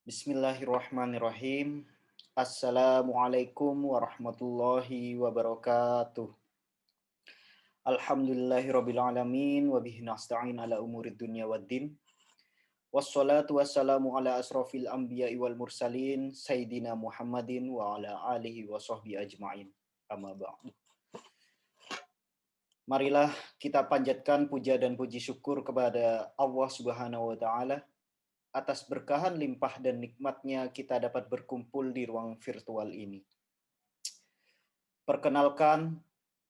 Bismillahirrahmanirrahim. Assalamualaikum warahmatullahi wabarakatuh. Alhamdulillahirabbil alamin wa bihi nasta'in ala umurid dunya waddin. Wassalatu wassalamu ala asrofil anbiya'i wal mursalin sayyidina Muhammadin wa ala alihi wa sahbihi ajma'in. Amma ba'du. Marilah kita panjatkan puja dan puji syukur kepada Allah Subhanahu wa taala atas berkahan limpah dan nikmatnya kita dapat berkumpul di ruang virtual ini. Perkenalkan,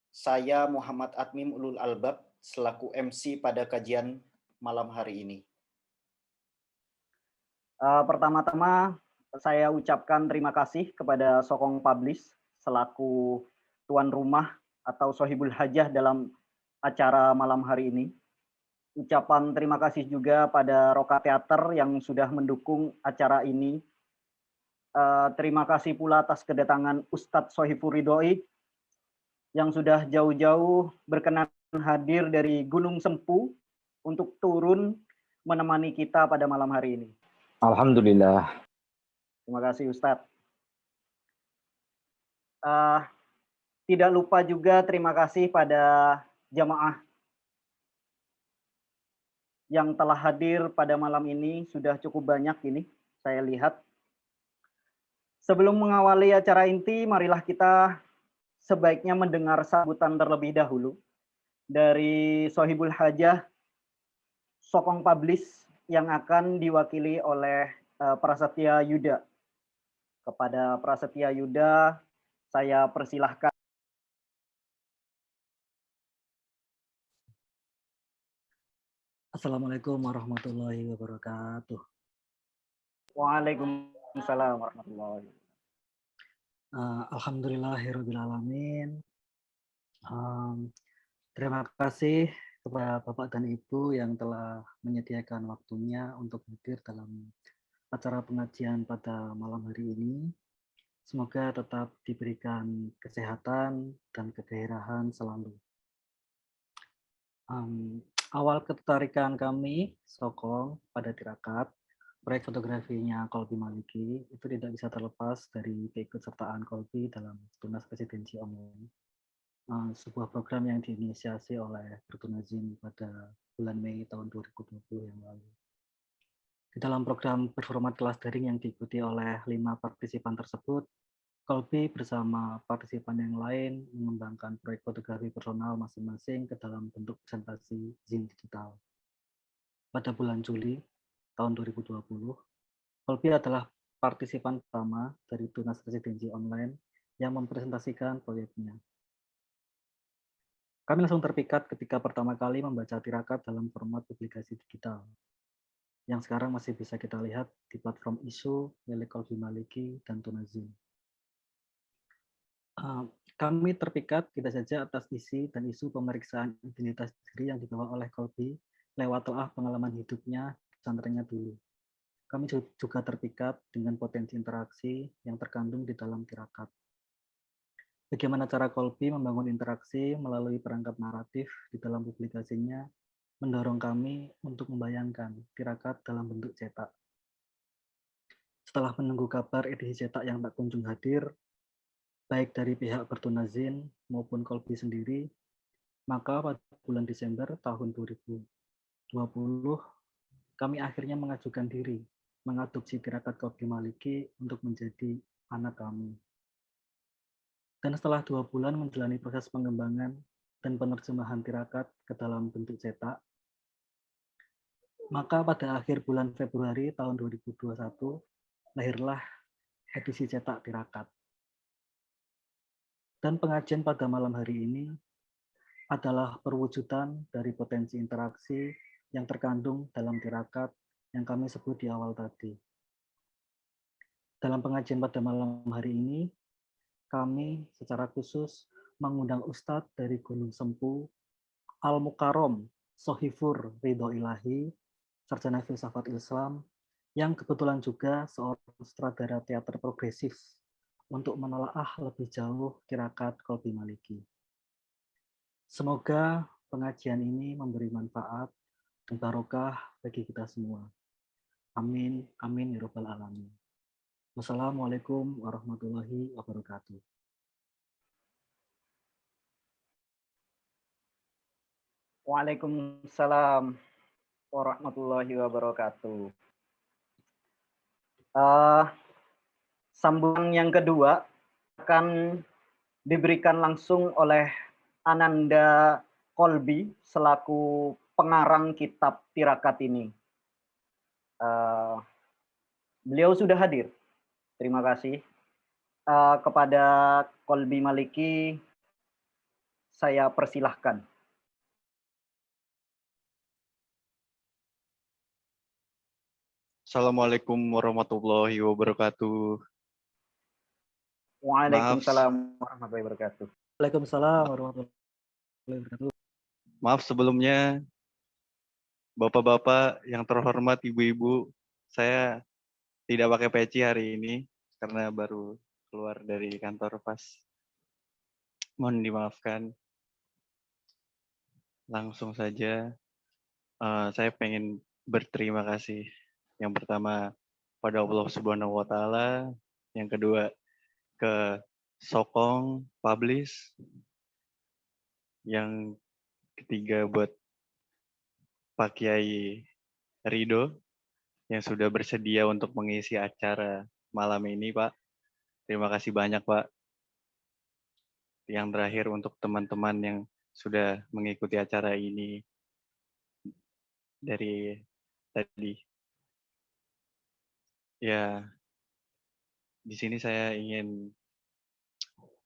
saya Muhammad Admim Ulul Albab selaku MC pada kajian malam hari ini. Pertama-tama saya ucapkan terima kasih kepada Sokong Publish selaku tuan rumah atau sohibul hajah dalam acara malam hari ini. Ucapan terima kasih juga pada Roka Teater yang sudah mendukung acara ini. Terima kasih pula atas kedatangan Ustadz Sohifur Ridhoi yang sudah jauh-jauh berkenan hadir dari Gunung Sempu untuk turun menemani kita pada malam hari ini. Alhamdulillah. Terima kasih Ustadz. Tidak lupa juga terima kasih pada jamaah yang telah hadir pada malam ini. Sudah cukup banyak ini saya lihat. Sebelum mengawali acara inti, marilah kita sebaiknya mendengar sambutan terlebih dahulu dari Sohibul Hajah Sokong Publish yang akan diwakili oleh Prasetya Yuda. Kepada Prasetya Yuda, saya persilahkan. Assalamualaikum warahmatullahi wabarakatuh. Waalaikumsalam warahmatullahi wabarakatuh. Alhamdulillahirabbil alamin. Terima kasih kepada Bapak dan Ibu yang telah menyediakan waktunya untuk hadir dalam acara pengajian pada malam hari ini. Semoga tetap diberikan kesehatan dan kegairahan selalu. Awal ketertarikan kami, Sokong, pada Tirakat, proyek fotografinya Kolbi Maliki, itu tidak bisa terlepas dari keikutsertaan Kolbi dalam Tunas Residensi Online. Sebuah program yang diinisiasi oleh Bertunazim pada bulan Mei tahun 2020 yang lalu. Di dalam program berformat kelas daring yang diikuti oleh 5 partisipan tersebut, Kolbi bersama partisipan yang lain mengembangkan proyek fotografi personal masing-masing ke dalam bentuk presentasi Zin digital. Pada bulan Juli tahun 2020, Kolbi adalah partisipan pertama dari Tunas Residensi Online yang mempresentasikan proyeknya. Kami langsung terpikat ketika pertama kali membaca Tirakat dalam format publikasi digital, yang sekarang masih bisa kita lihat di platform isu milik Kolbi Maliki dan Tunazim. Kami terpikat tidak saja atas isi dan isu pemeriksaan identitas diri yang dibawa oleh Kolbi lewat telah pengalaman hidupnya di pesantrennya dulu. Kami juga terpikat dengan potensi interaksi yang terkandung di dalam Tirakat. Bagaimana cara Kolbi membangun interaksi melalui perangkat naratif di dalam publikasinya mendorong kami untuk membayangkan Tirakat dalam bentuk cetak. Setelah menunggu kabar edisi cetak yang tak kunjung hadir, baik dari pihak Bertunazim maupun Kolbi sendiri, maka pada bulan Desember tahun 2020, kami akhirnya mengajukan diri mengadopsi Tirakat Kolbi Maliki untuk menjadi anak kami. Dan setelah 2 bulan menjalani proses pengembangan dan penerjemahan Tirakat ke dalam bentuk cetak, maka pada akhir bulan Februari tahun 2021, lahirlah edisi cetak Tirakat. Dan pengajian pada malam hari ini adalah perwujudan dari potensi interaksi yang terkandung dalam Tirakat yang kami sebut di awal tadi. Dalam pengajian pada malam hari ini, kami secara khusus mengundang Ustadz dari Gunung Sempu, Al-Mukarrom Sohifur Ridhoilahi, sarjana filsafat Islam, yang kebetulan juga seorang sutradara teater progresif untuk menelaah lebih jauh Tirakat Kolbi Maliki. Semoga pengajian ini memberi manfaat dan barokah bagi kita semua. Amin, amin ya rabbal alamin. Wassalamualaikum warahmatullahi wabarakatuh. Waalaikumsalam warahmatullahi wabarakatuh. Eh, Sambutan yang kedua akan diberikan langsung oleh Ananda Kolbi selaku pengarang kitab Tirakat ini. Beliau sudah hadir. Terima kasih. Kepada Kolbi Maliki, saya persilahkan. Assalamualaikum warahmatullahi wabarakatuh. Waalaikumsalam warahmatullahi wabarakatuh. Waalaikumsalam warahmatullahi wabarakatuh. Maaf sebelumnya, Bapak-bapak yang terhormat, Ibu-ibu, saya tidak pakai peci hari ini karena baru keluar dari kantor pas. Mohon dimaafkan. Langsung saja, saya pengen berterima kasih. Yang pertama pada Allah Subhanahu wa Ta'ala, yang kedua ke Sokong Publish, yang ketiga buat Pak Kiai Ridho yang sudah bersedia untuk mengisi acara malam ini, Pak. Terima kasih banyak, Pak. Yang terakhir untuk teman-teman yang sudah mengikuti acara ini dari tadi. Ya, di sini saya ingin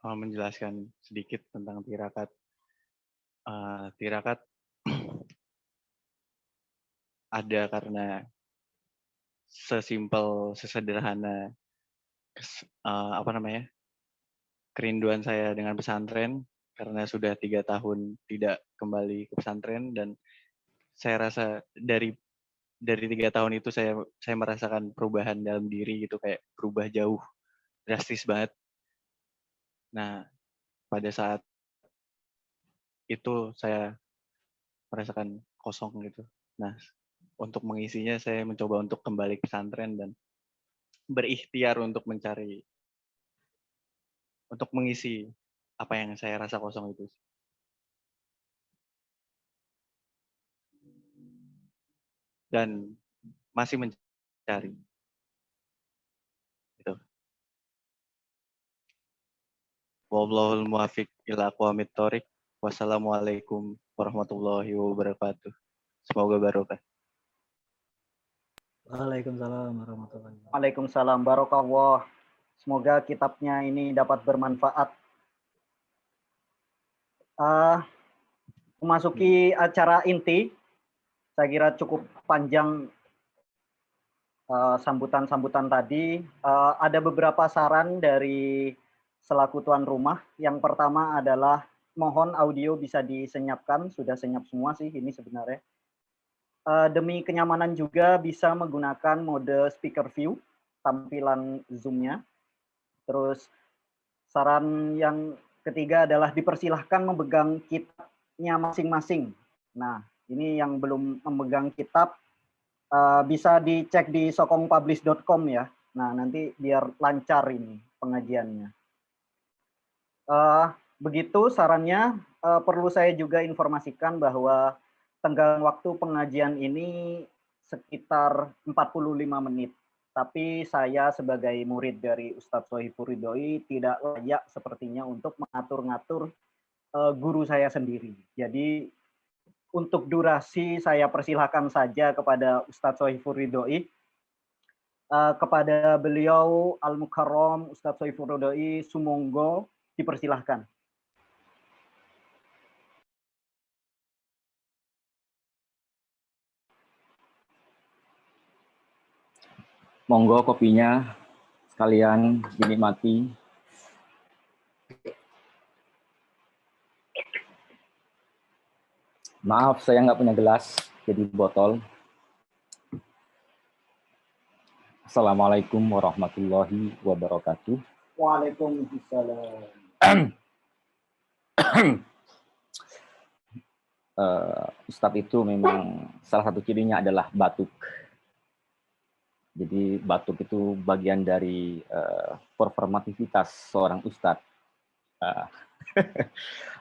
menjelaskan sedikit tentang tirakat. Tirakat ada karena sesimpel, sesederhana kerinduan saya dengan pesantren karena sudah 3 tahun tidak kembali ke pesantren, dan saya rasa dari 3 tahun itu saya merasakan perubahan dalam diri gitu, kayak berubah jauh, drastis banget. Nah, pada saat itu saya merasakan kosong gitu. Nah, untuk mengisinya saya mencoba untuk kembali ke pesantren dan berikhtiar untuk mengisi apa yang saya rasa kosong itu. Dan masih mencari. Gitu. Wallahul muwaffiq ila aqwamit thoriq. Wassalamualaikum warahmatullahi wabarakatuh. Semoga barokah. Waalaikumsalam warahmatullahi wabarakatuh. Waalaikumsalam barokallah. Semoga kitabnya ini dapat bermanfaat. Memasuki acara inti, saya kira cukup panjang sambutan-sambutan tadi. Ada beberapa saran dari selaku tuan rumah. Yang pertama adalah mohon audio bisa disenyapkan, sudah senyap semua sih ini sebenarnya. Demi kenyamanan juga bisa menggunakan mode speaker view, tampilan Zoom-nya. Terus saran yang ketiga adalah dipersilahkan memegang kitabnya masing-masing. Nah, ini yang belum memegang kitab, bisa dicek di sokongpublish.com ya. Nah, nanti biar lancar ini pengajiannya. Begitu sarannya. Perlu saya juga informasikan bahwa tenggang waktu pengajian ini sekitar 45 menit. Tapi saya sebagai murid dari Ustadz Sohibul Ridhoi tidak layak sepertinya untuk mengatur-ngatur guru saya sendiri. Jadi untuk durasi saya persilahkan saja kepada Ustadz Sohibul Ridhoi. Kepada beliau Al-Mukarram Ustadz Sohibul Ridhoi, sumonggo dipersilahkan. Monggo kopinya sekalian dinikmati. Maaf, saya nggak punya gelas, jadi botol. Assalamualaikum warahmatullahi wabarakatuh. Waalaikumsalam. Ustadz itu memang salah satu cirinya adalah batuk. Jadi batuk itu bagian dari performativitas seorang ustadz.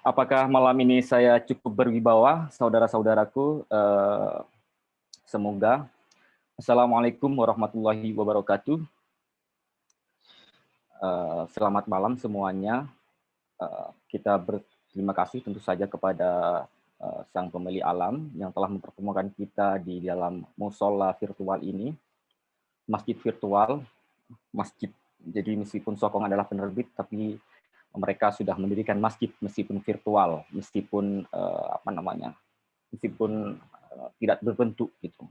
Apakah malam ini saya cukup berwibawa, saudara-saudaraku? Semoga. Assalamualaikum warahmatullahi wabarakatuh. Selamat malam semuanya. Kita berterima kasih tentu saja kepada Sang Pemilik Alam yang telah mempertemukan kita di dalam musola virtual ini, masjid virtual, masjid. Jadi meskipun Sokong adalah penerbit, tapi mereka sudah mendirikan masjid meskipun virtual, meskipun meskipun tidak berbentuk gitu.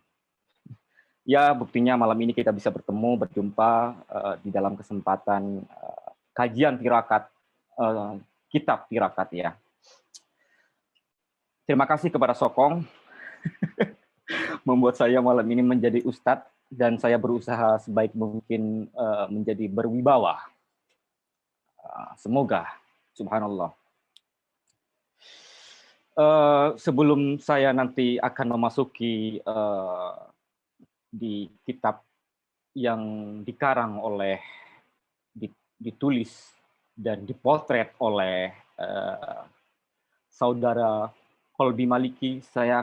Ya, buktinya malam ini kita bisa bertemu, berjumpa di dalam kesempatan kajian tirakat, kitab tirakat ya. Terima kasih kepada Sokong membuat saya malam ini menjadi ustadz dan saya berusaha sebaik mungkin menjadi berwibawa. Semoga, subhanallah. Sebelum saya nanti akan memasuki di kitab yang dikarang oleh, ditulis dan dipotret oleh saudara Kolbi Maliki, saya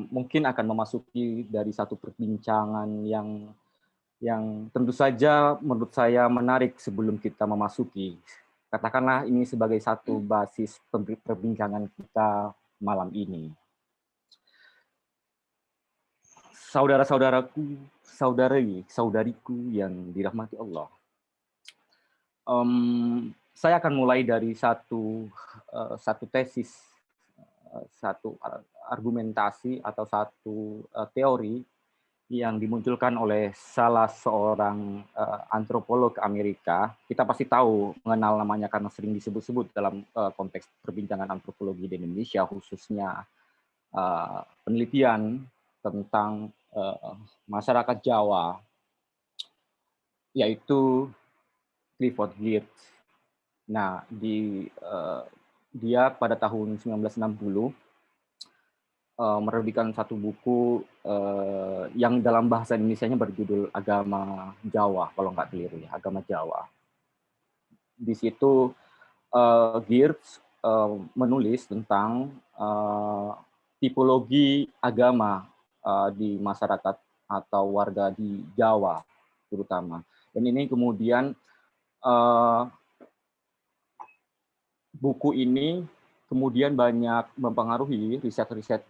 mungkin akan memasuki dari satu perbincangan yang tentu saja menurut saya menarik sebelum kita memasuki. Katakanlah ini sebagai satu basis perbincangan kita malam ini. Saudara-saudaraku, saudariku yang dirahmati Allah. Saya akan mulai dari satu tesis, satu argumentasi atau satu teori yang dimunculkan oleh salah seorang antropolog Amerika. Kita pasti tahu, mengenal namanya karena sering disebut-sebut dalam konteks perbincangan antropologi di Indonesia, khususnya penelitian tentang masyarakat Jawa, yaitu Clifford Geertz. Nah, dia pada tahun 1960 menerbitkan satu buku yang dalam bahasa Indonesianya berjudul Agama Jawa, kalau nggak keliru ya, Agama Jawa. Di situ Geertz menulis tentang tipologi agama di masyarakat atau warga di Jawa terutama. Dan ini kemudian buku ini kemudian banyak mempengaruhi riset-riset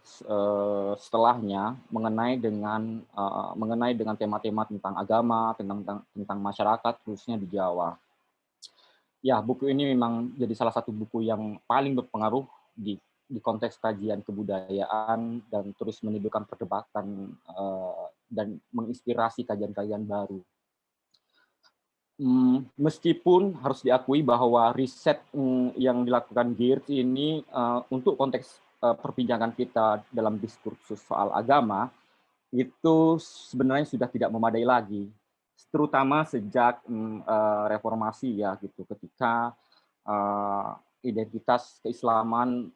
setelahnya mengenai dengan tema-tema tentang agama, tentang masyarakat khususnya di Jawa. Ya, buku ini memang jadi salah satu buku yang paling berpengaruh di konteks kajian kebudayaan dan terus menimbulkan perdebatan dan menginspirasi kajian-kajian baru. Meskipun harus diakui bahwa riset yang dilakukan Geertz ini untuk konteks perbincangan kita dalam diskursus soal agama itu sebenarnya sudah tidak memadai lagi, terutama sejak reformasi ya gitu, ketika identitas keislaman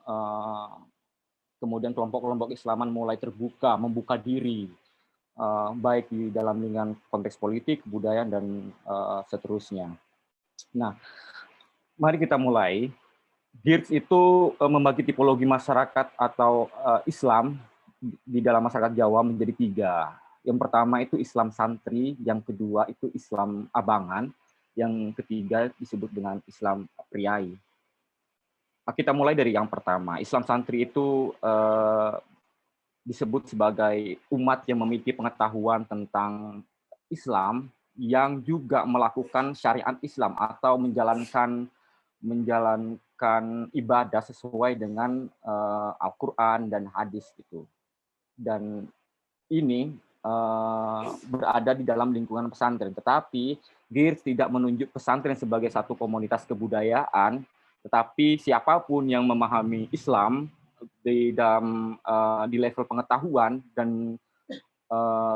kemudian kelompok-kelompok Islaman mulai membuka diri, baik di dalam lingkungan konteks politik, kebudayaan, dan seterusnya. Nah, mari kita mulai. Geertz itu membagi tipologi masyarakat atau Islam di dalam masyarakat Jawa menjadi 3. Yang pertama itu Islam santri, yang kedua itu Islam abangan, yang ketiga disebut dengan Islam priai. Kita mulai dari yang pertama. Islam santri itu disebut sebagai umat yang memiliki pengetahuan tentang Islam yang juga melakukan syariat Islam atau menjalankan ibadah sesuai dengan Al-Quran dan hadis gitu. Dan ini berada di dalam lingkungan pesantren. Tetapi Geertz tidak menunjuk pesantren sebagai satu komunitas kebudayaan, tetapi siapapun yang memahami Islam di level pengetahuan dan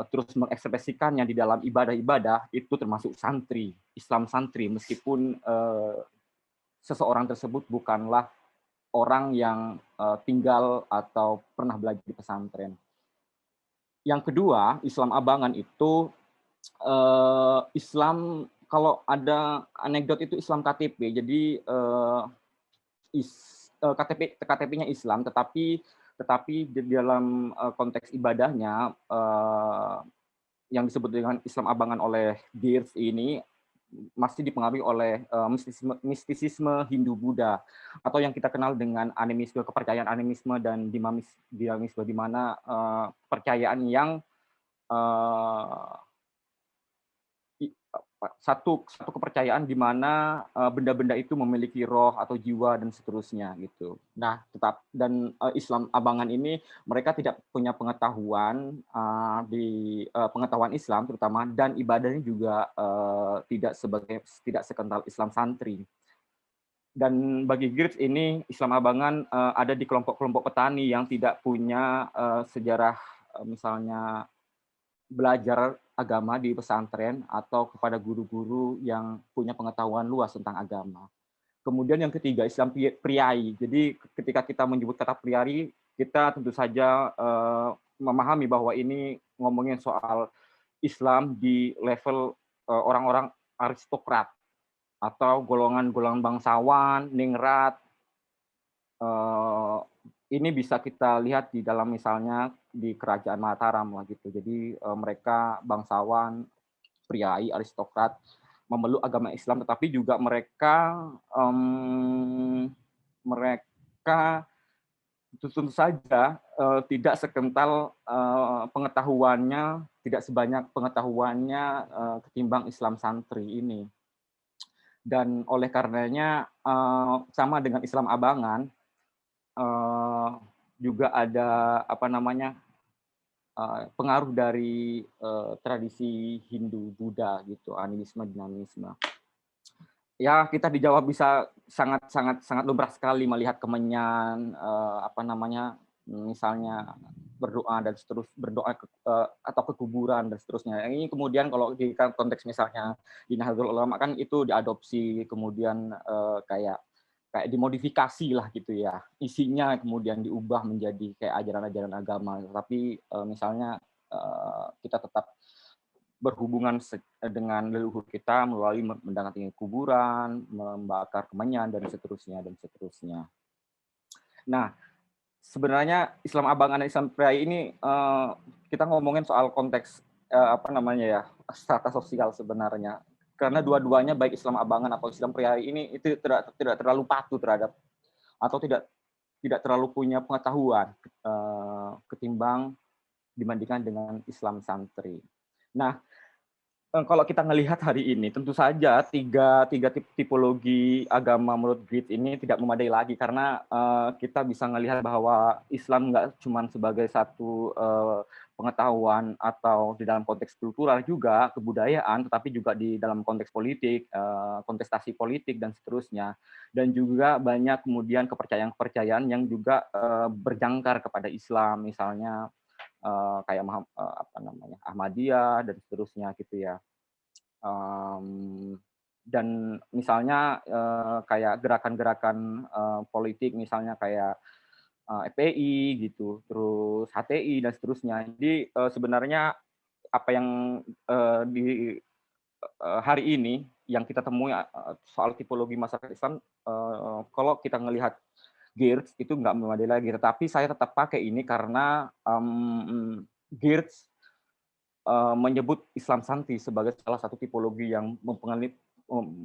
terus mengekspresikannya di dalam ibadah-ibadah itu termasuk santri, Islam santri, meskipun seseorang tersebut bukanlah orang yang tinggal atau pernah belajar di pesantren. Yang kedua, Islam abangan itu Islam, kalau ada anekdot itu Islam KTP. Jadi KTP-nya Islam, tetapi di dalam konteks ibadahnya yang disebut dengan Islam abangan oleh Geertz ini masih dipengaruhi oleh mistisisme Hindu-Buddha, atau yang kita kenal dengan animisme, kepercayaan animisme dan dinamisme, di mana kepercayaan yang satu kepercayaan di mana benda-benda itu memiliki roh atau jiwa dan seterusnya gitu. Nah, Islam abangan ini mereka tidak punya pengetahuan di pengetahuan Islam terutama, dan ibadahnya juga tidak sekental Islam santri. Dan bagi Geertz ini Islam abangan ada di kelompok-kelompok petani yang tidak punya sejarah misalnya belajar agama di pesantren atau kepada guru-guru yang punya pengetahuan luas tentang agama. Kemudian yang ketiga, Islam priai. Jadi ketika kita menyebut kata priai, kita tentu saja memahami bahwa ini ngomongin soal Islam di level orang-orang aristokrat atau golongan-golongan bangsawan, ningrat. Ini bisa kita lihat di dalam misalnya di kerajaan Mataram lah gitu. Jadi mereka bangsawan, priai, aristokrat, memeluk agama Islam, tetapi juga mereka tentu saja tidak sekental pengetahuannya, tidak sebanyak pengetahuannya ketimbang Islam santri ini. Dan oleh karenanya sama dengan Islam abangan, juga ada pengaruh dari tradisi Hindu-Buddha gitu, animisme, dinamisme. Ya, kita di Jawa bisa sangat lumrah sekali melihat kemenyan, misalnya berdoa dan berdoa atau ke kuburan dan seterusnya. Ini kemudian kalau di konteks misalnya di Nahdlatul Ulama kan itu diadopsi, kemudian kayak dimodifikasi lah gitu ya, isinya kemudian diubah menjadi kayak ajaran-ajaran agama, tapi misalnya kita tetap berhubungan dengan leluhur kita melalui mendatangi kuburan, membakar kemenyan dan seterusnya. Nah, sebenarnya Islam abangan dan Islam priai ini kita ngomongin soal konteks strata sosial sebenarnya. Karena dua-duanya baik Islam abangan atau Islam priai ini itu tidak terlalu patuh terhadap atau tidak terlalu punya pengetahuan ketimbang dibandingkan dengan Islam santri. Nah, kalau kita melihat hari ini, tentu saja tiga tipologi agama menurut Geertz ini tidak memadai lagi, karena kita bisa melihat bahwa Islam nggak cuma sebagai satu pengetahuan atau di dalam konteks kultural juga, kebudayaan, tetapi juga di dalam konteks politik, kontestasi politik, dan seterusnya. Dan juga banyak kemudian kepercayaan-kepercayaan yang juga berjangkar kepada Islam, misalnya kayak Ahmadiyah dan seterusnya gitu ya. Dan misalnya kayak gerakan-gerakan politik, misalnya kayak FPI gitu, terus HTI dan seterusnya. Jadi sebenarnya apa yang di hari ini yang kita temui soal tipologi masyarakat Islam, kalau kita melihat Geertz itu nggak memadai lagi, tetapi saya tetap pakai ini karena Geertz menyebut Islam santri sebagai salah satu tipologi yang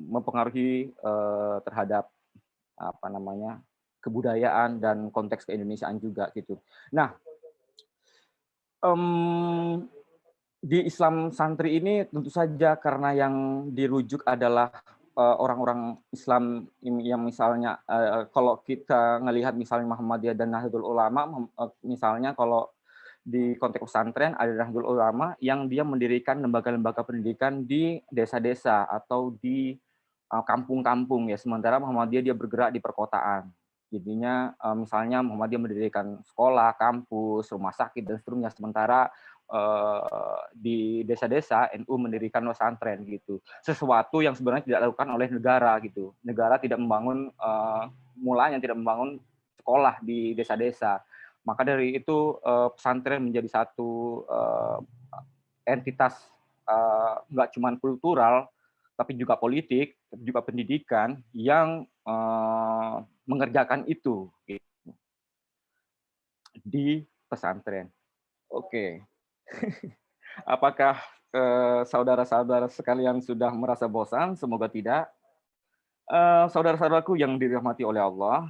mempengaruhi terhadap kebudayaan dan konteks keindonesiaan juga gitu. Nah, di Islam santri ini tentu saja karena yang dirujuk adalah orang-orang Islam yang misalnya kalau kita ngelihat misalnya Muhammadiyah dan Nahdlatul Ulama, misalnya kalau di konteks pesantren ada Nahdlatul Ulama yang dia mendirikan lembaga-lembaga pendidikan di desa-desa atau di kampung-kampung ya, sementara Muhammadiyah dia bergerak di perkotaan. Jadinya misalnya Muhammadiyah mendirikan sekolah, kampus, rumah sakit dan seterusnya, sementara di desa-desa NU mendirikan pesantren gitu. Sesuatu yang sebenarnya tidak dilakukan oleh negara gitu. Negara tidak membangun mulanya tidak membangun sekolah di desa-desa. Maka dari itu pesantren menjadi satu entitas nggak cuma kultural, tapi juga politik, juga pendidikan yang mengerjakan itu gitu, di pesantren. Oke. Apakah saudara-saudara sekalian sudah merasa bosan? Semoga tidak. Saudara-saudaraku yang dirahmati oleh Allah,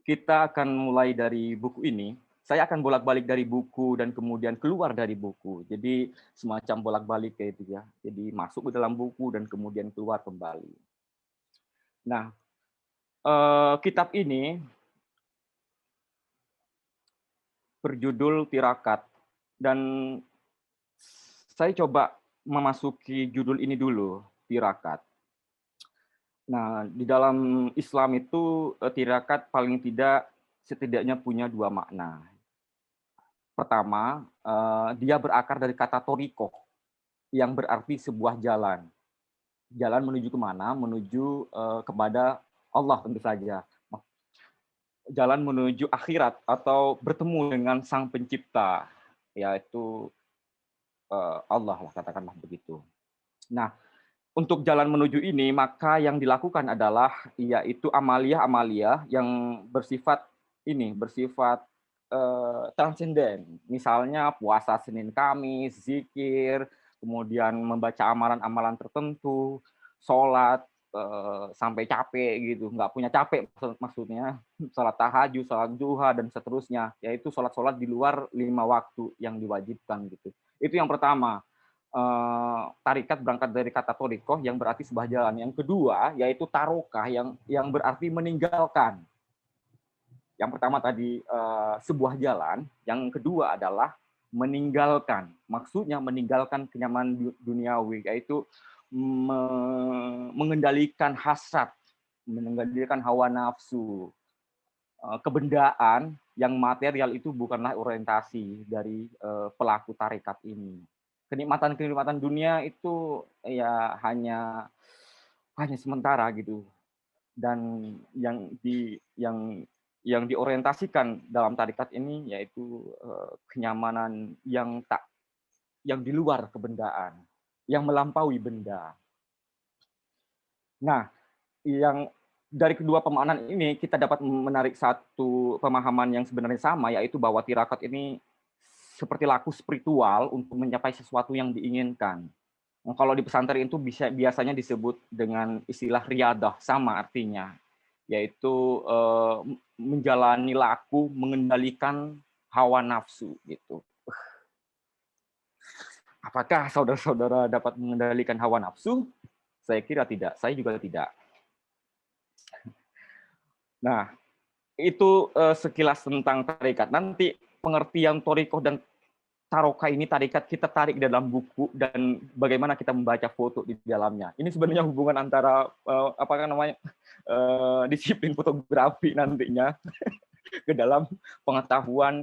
kita akan mulai dari buku ini. Saya akan bolak-balik dari buku dan kemudian keluar dari buku. Jadi semacam bolak-balik kayak itu ya. Jadi masuk ke dalam buku dan kemudian keluar kembali. Nah, kitab ini berjudul Tirakat, dan saya coba memasuki judul ini dulu, Tirakat. Nah, di dalam Islam itu tirakat paling tidak setidaknya punya dua makna. Pertama, dia berakar dari kata torikoh, yang berarti sebuah jalan. Jalan menuju kemana? Menuju kepada Allah tentu saja. Jalan menuju akhirat atau bertemu dengan Sang Pencipta, yaitu Allah lah, katakanlah begitu. Nah, untuk jalan menuju ini, maka yang dilakukan adalah yaitu amalia-amalia yang bersifat transenden. Misalnya puasa Senin Kamis, zikir, kemudian membaca amalan-amalan tertentu, sholat sampai capek gitu, nggak punya capek maksudnya, sholat tahajud, sholat duha, dan seterusnya, yaitu sholat-sholat di luar 5 waktu yang diwajibkan gitu. Itu yang pertama. Tarikat berangkat dari kata torikoh yang berarti sebuah jalan. Yang kedua yaitu tarokah yang berarti meninggalkan. Yang pertama tadi sebuah jalan, yang kedua adalah meninggalkan. Maksudnya meninggalkan kenyamanan duniawi, yaitu mengendalikan hasad, mengendalikan hawa nafsu. Kebendaan yang material itu bukanlah orientasi dari pelaku tarekat ini. Kenikmatan-kenikmatan dunia itu ya hanya sementara gitu, dan yang diorientasikan dalam tarekat ini yaitu kenyamanan yang di luar kebendaan, yang melampaui benda. Nah, yang dari kedua pemahaman ini kita dapat menarik satu pemahaman yang sebenarnya sama, yaitu bahwa tirakat ini seperti laku spiritual untuk mencapai sesuatu yang diinginkan. Nah, kalau di pesantren itu biasanya disebut dengan istilah riyadah, sama artinya, yaitu menjalani laku, mengendalikan hawa nafsu gitu. Apakah saudara-saudara dapat mengendalikan hawa nafsu? Saya kira tidak, saya juga tidak. Nah, itu sekilas tentang tarekat. Nanti pengertian torikoh dan taroka ini tarikat kita tarik dalam buku dan bagaimana kita membaca foto di dalamnya. Ini sebenarnya hubungan antara disiplin fotografi nantinya ke dalam pengetahuan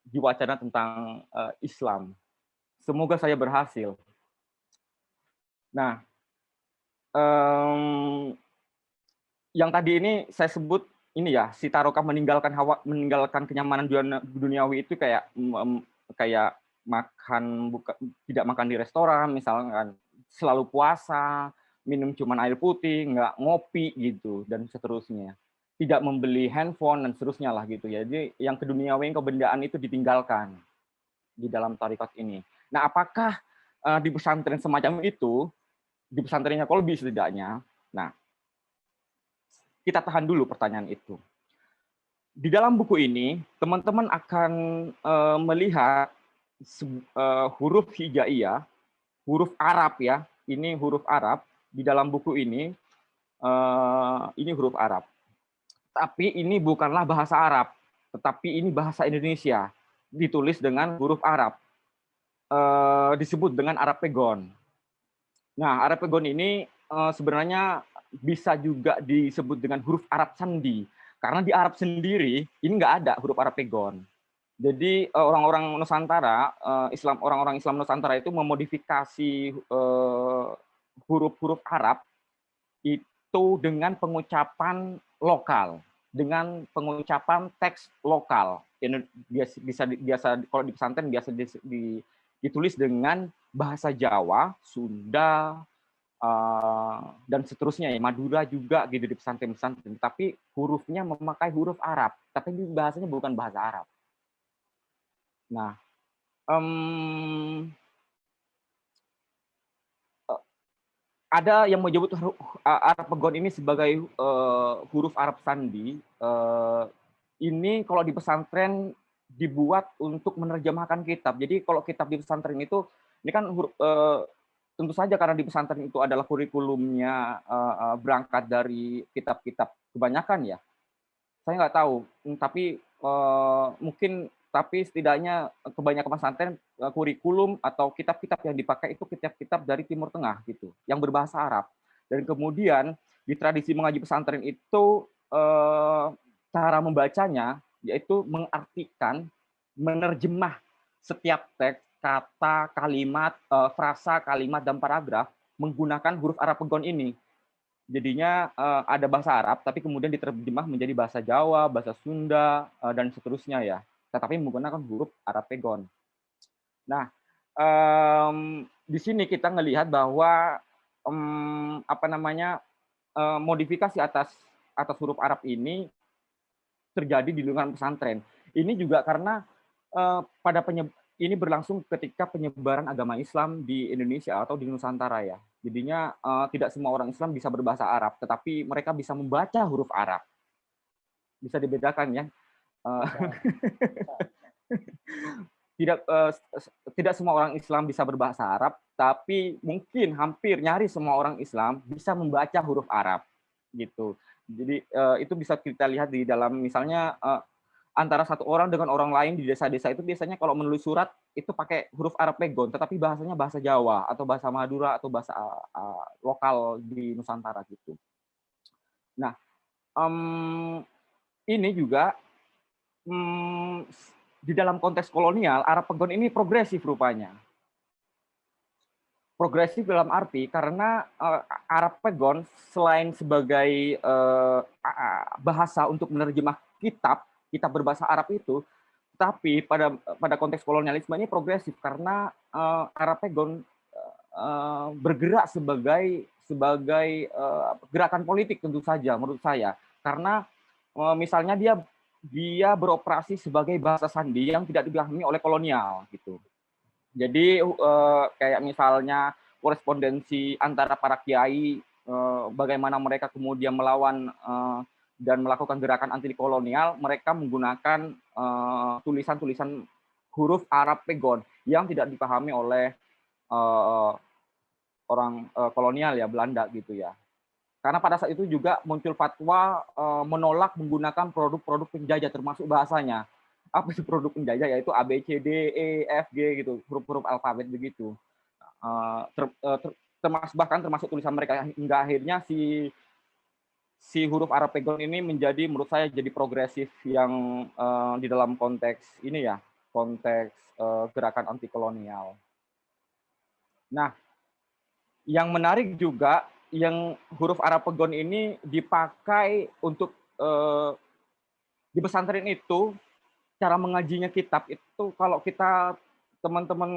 di wacana tentang Islam. Semoga saya berhasil. Nah, yang tadi ini saya sebut ini ya, si taroka meninggalkan kenyamanan duniawi itu kayak makan tidak makan di restoran, misalkan selalu puasa, minum cuman air putih, nggak ngopi gitu, dan seterusnya. Tidak membeli handphone dan seterusnya lah gitu ya. Jadi yang keduniawian, kebendaan itu ditinggalkan di dalam tarekat ini. Nah, apakah di pesantren semacam itu, di pesantrennya Kolbi setidaknya? Nah, kita tahan dulu pertanyaan itu. Di dalam buku ini, teman-teman akan melihat huruf hijaiyah, huruf Arab ya. Ini huruf Arab di dalam buku ini. Ini huruf Arab. Tapi ini bukanlah bahasa Arab, tetapi ini bahasa Indonesia. Ditulis dengan huruf Arab. Disebut dengan Arab Pegon. Nah, Arab Pegon ini sebenarnya bisa juga disebut dengan huruf Arab sandi, karena di Arab sendiri ini nggak ada huruf Arab Pegon. Jadi orang-orang Nusantara, orang-orang Islam Nusantara itu memodifikasi huruf-huruf Arab itu dengan pengucapan lokal, dengan pengucapan teks lokal. Biasa kalau di pesantren biasa ditulis dengan bahasa Jawa, Sunda, dan seterusnya ya, Madura juga gitu di pesantren-pesantren. Tapi hurufnya memakai huruf Arab, tapi bahasanya bukan bahasa Arab. Nah, ada yang menyebut Arab Pegon ini sebagai huruf Arab sandi. Ini kalau di pesantren dibuat untuk menerjemahkan kitab. Jadi kalau kitab di pesantren itu, ini kan tentu saja karena di pesantren itu adalah kurikulumnya berangkat dari kitab-kitab kebanyakan ya. Saya nggak tahu, tapi mungkin setidaknya kebanyakan pesantren kurikulum atau kitab-kitab yang dipakai itu kitab-kitab dari Timur Tengah gitu, yang berbahasa Arab. Dan kemudian di tradisi mengaji pesantren itu cara membacanya yaitu mengartikan, menerjemah setiap teks, kata, kalimat, frasa, kalimat dan paragraf menggunakan huruf Arab Pegon ini. Jadinya ada bahasa Arab, tapi kemudian diterjemah menjadi bahasa Jawa, bahasa Sunda, dan seterusnya ya. Tetapi menggunakan huruf Arab Pegon. Nah, di sini kita melihat bahwa modifikasi atas huruf Arab ini terjadi di lingkungan pesantren. Ini juga karena ini berlangsung ketika penyebaran agama Islam di Indonesia atau di Nusantara ya. Jadinya tidak semua orang Islam bisa berbahasa Arab, tetapi mereka bisa membaca huruf Arab. Bisa dibedakan ya. Tidak semua orang Islam bisa berbahasa Arab, tapi mungkin hampir nyaris semua orang Islam bisa membaca huruf Arab gitu. Jadi itu bisa kita lihat di dalam misalnya antara satu orang dengan orang lain di desa-desa itu biasanya kalau menulis surat itu pakai huruf Arab Pegon, tetapi bahasanya bahasa Jawa atau bahasa Madura atau bahasa lokal di Nusantara gitu. Nah, ini juga di dalam konteks kolonial, Arab Pegon ini progresif rupanya. Progresif dalam arti karena Arab Pegon selain sebagai bahasa untuk menerjemah kitab berbahasa Arab itu, tapi pada konteks kolonialisme ini progresif karena Arab Pegon bergerak sebagai gerakan politik tentu saja menurut saya, karena misalnya dia beroperasi sebagai bahasa sandi yang tidak dipahami oleh kolonial gitu. Jadi kayak misalnya korespondensi antara para kiai, bagaimana mereka kemudian melawan dan melakukan gerakan anti kolonial, mereka menggunakan tulisan-tulisan huruf Arab Pegon yang tidak dipahami oleh orang kolonial ya, Belanda gitu ya. Karena pada saat itu juga muncul fatwa menolak menggunakan produk-produk penjajah termasuk bahasanya. Apa sih produk penjajah? Yaitu A, B, C, D, E, F, G gitu, huruf-huruf alfabet begitu. Termasuk tulisan mereka, hingga akhirnya si huruf Arab Pegon ini menurut saya jadi progresif yang di dalam konteks ini ya, konteks gerakan anti kolonial. Nah, yang menarik juga yang huruf Arab Pegon ini dipakai untuk di pesantren itu, cara mengajinya kitab itu kalau kita teman-teman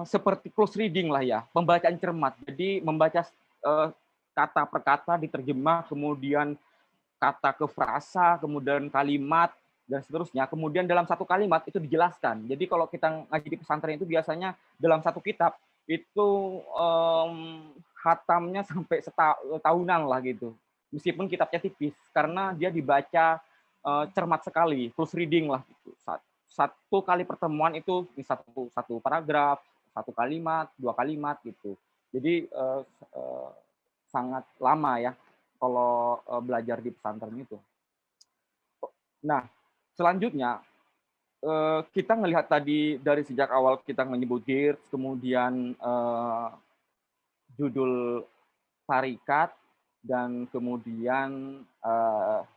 seperti close reading lah ya, pembacaan cermat. Jadi membaca kata per kata diterjemah, kemudian kata ke frasa, kemudian kalimat dan seterusnya. Kemudian dalam satu kalimat itu dijelaskan. Jadi kalau kita ngaji di pesantren itu biasanya dalam satu kitab itu hatamnya sampai tahunan lah gitu. Meskipun kitabnya tipis, karena dia dibaca cermat sekali, close reading lah gitu. Satu kali pertemuan itu satu paragraf, satu kalimat, dua kalimat gitu. Jadi sangat lama ya kalau belajar di pesantren itu. Nah, selanjutnya kita melihat tadi dari sejak awal kita menyebut GIRS, kemudian judul tarikat, dan kemudian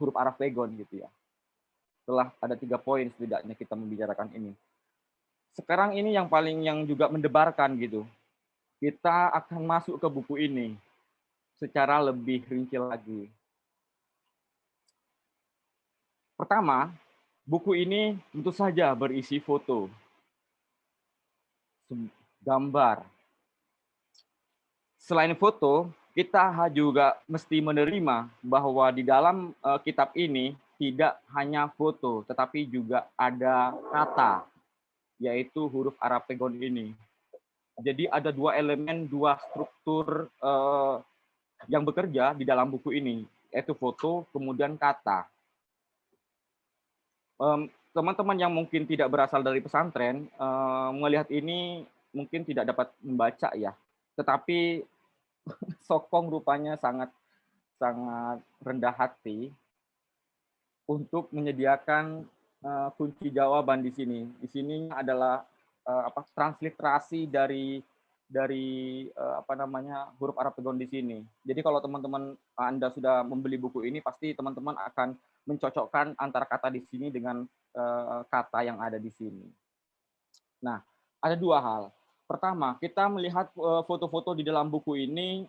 huruf Arab Pegon gitu ya. Setelah ada 3 poin setidaknya kita membicarakan ini. Sekarang ini yang juga mendebarkan gitu. Kita akan masuk ke buku ini secara lebih rinci lagi. Pertama, buku ini tentu saja berisi foto. gambar. Selain foto, kita juga mesti menerima bahwa di dalam kitab ini tidak hanya foto, tetapi juga ada kata, yaitu huruf Arapegon ini. Jadi ada dua elemen, dua struktur yang bekerja di dalam buku ini, yaitu foto, kemudian kata. Teman-teman yang mungkin tidak berasal dari pesantren, melihat ini mungkin tidak dapat membaca ya, tetapi Sokong rupanya sangat rendah hati untuk menyediakan kunci jawaban di sini. Di sini adalah transliterasi dari huruf Arapegon di sini. Jadi kalau teman-teman Anda sudah membeli buku ini, pasti teman-teman akan mencocokkan antara kata di sini dengan kata yang ada di sini. Nah, ada dua hal. Pertama, kita melihat foto-foto di dalam buku ini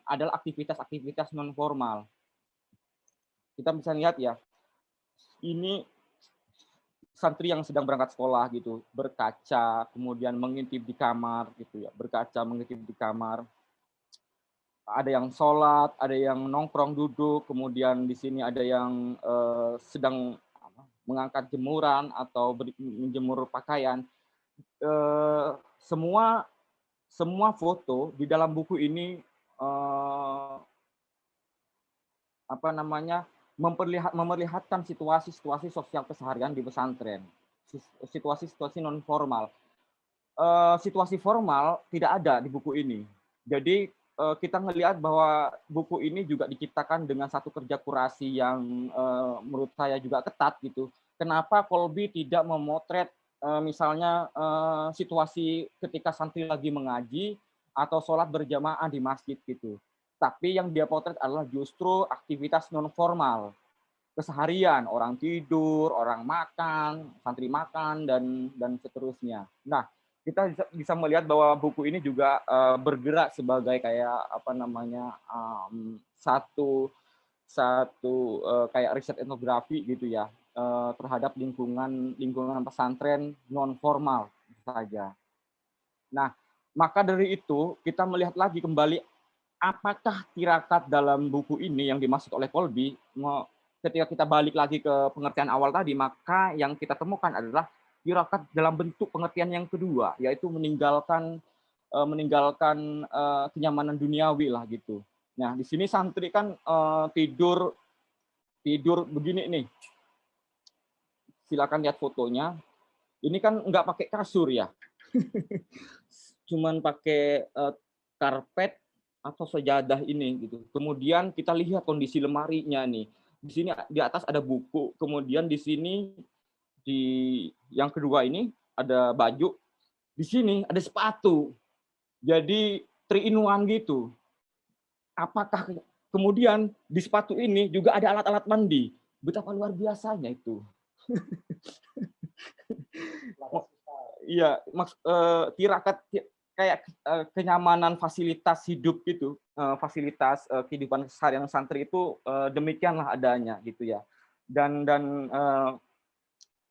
adalah aktivitas-aktivitas non formal. Kita bisa lihat ya, ini santri yang sedang berangkat sekolah gitu, berkaca, kemudian mengintip di kamar gitu ya, berkaca, mengintip di kamar. Ada yang sholat, ada yang nongkrong duduk, kemudian di sini ada yang sedang mengangkat jemuran atau menjemur pakaian. Semua foto di dalam buku ini memperlihatkan situasi-situasi sosial keseharian di pesantren, situasi-situasi non formal. Situasi formal tidak ada di buku ini. Jadi kita melihat bahwa buku ini juga diciptakan dengan satu kerja kurasi yang menurut saya juga ketat gitu. Kenapa Kolbi tidak memotret misalnya situasi ketika santri lagi mengaji atau sholat berjamaah di masjid gitu. Tapi yang dia potret adalah justru aktivitas non formal, keseharian, orang tidur, orang makan, santri makan dan seterusnya. Nah, kita bisa melihat bahwa buku ini juga bergerak sebagai kayak satu kayak riset etnografi gitu ya, terhadap lingkungan pesantren non formal saja. Nah, maka dari itu kita melihat lagi kembali apakah tirakat dalam buku ini yang dimaksud oleh Kolbi. Ketika kita balik lagi ke pengertian awal tadi, maka yang kita temukan adalah tirakat dalam bentuk pengertian yang kedua, yaitu meninggalkan kenyamanan duniawi lah gitu. Nah, di sini santri kan tidur begini nih. Silakan lihat fotonya. Ini kan nggak pakai kasur ya, cuman pakai karpet atau sejadah ini gitu. Kemudian kita lihat kondisi lemarinya nih. Di sini di atas ada buku, kemudian di sini di yang kedua ini ada baju, di sini ada sepatu. Jadi 3-in-1 gitu. Apakah kemudian di sepatu ini juga ada alat-alat mandi? Betapa luar biasanya itu. Iya, tirakat kayak kenyamanan fasilitas hidup gitu, fasilitas kehidupan seharian santri itu demikianlah adanya gitu ya. Dan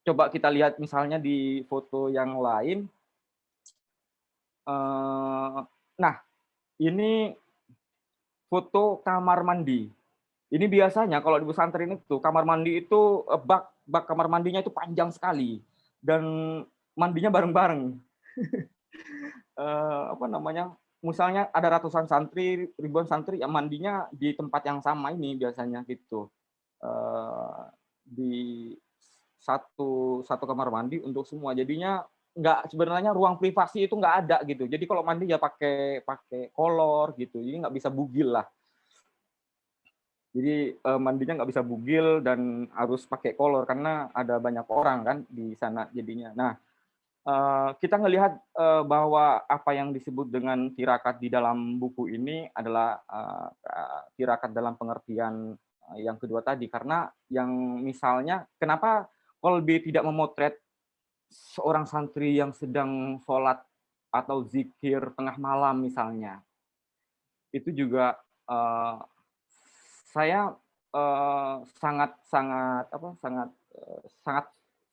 coba kita lihat misalnya di foto yang lain. Nah, ini foto kamar mandi. Ini biasanya kalau di pesantren itu kamar mandi itu bak kamar mandinya itu panjang sekali dan mandinya bareng-bareng. Misalnya ada ratusan santri, ribuan santri yang mandinya di tempat yang sama ini biasanya gitu. Di satu kamar mandi untuk semua. Jadinya sebenarnya ruang privasi itu nggak ada gitu. Jadi kalau mandi ya pakai kolor gitu. Jadi nggak bisa bugil lah. Jadi mandinya nggak bisa bugil dan harus pakai kolor karena ada banyak orang kan di sana jadinya. Nah, kita melihat bahwa apa yang disebut dengan tirakat di dalam buku ini adalah tirakat dalam pengertian yang kedua tadi. Karena yang misalnya kenapa Kolbi tidak memotret seorang santri yang sedang sholat atau zikir tengah malam misalnya. Itu juga saya sangat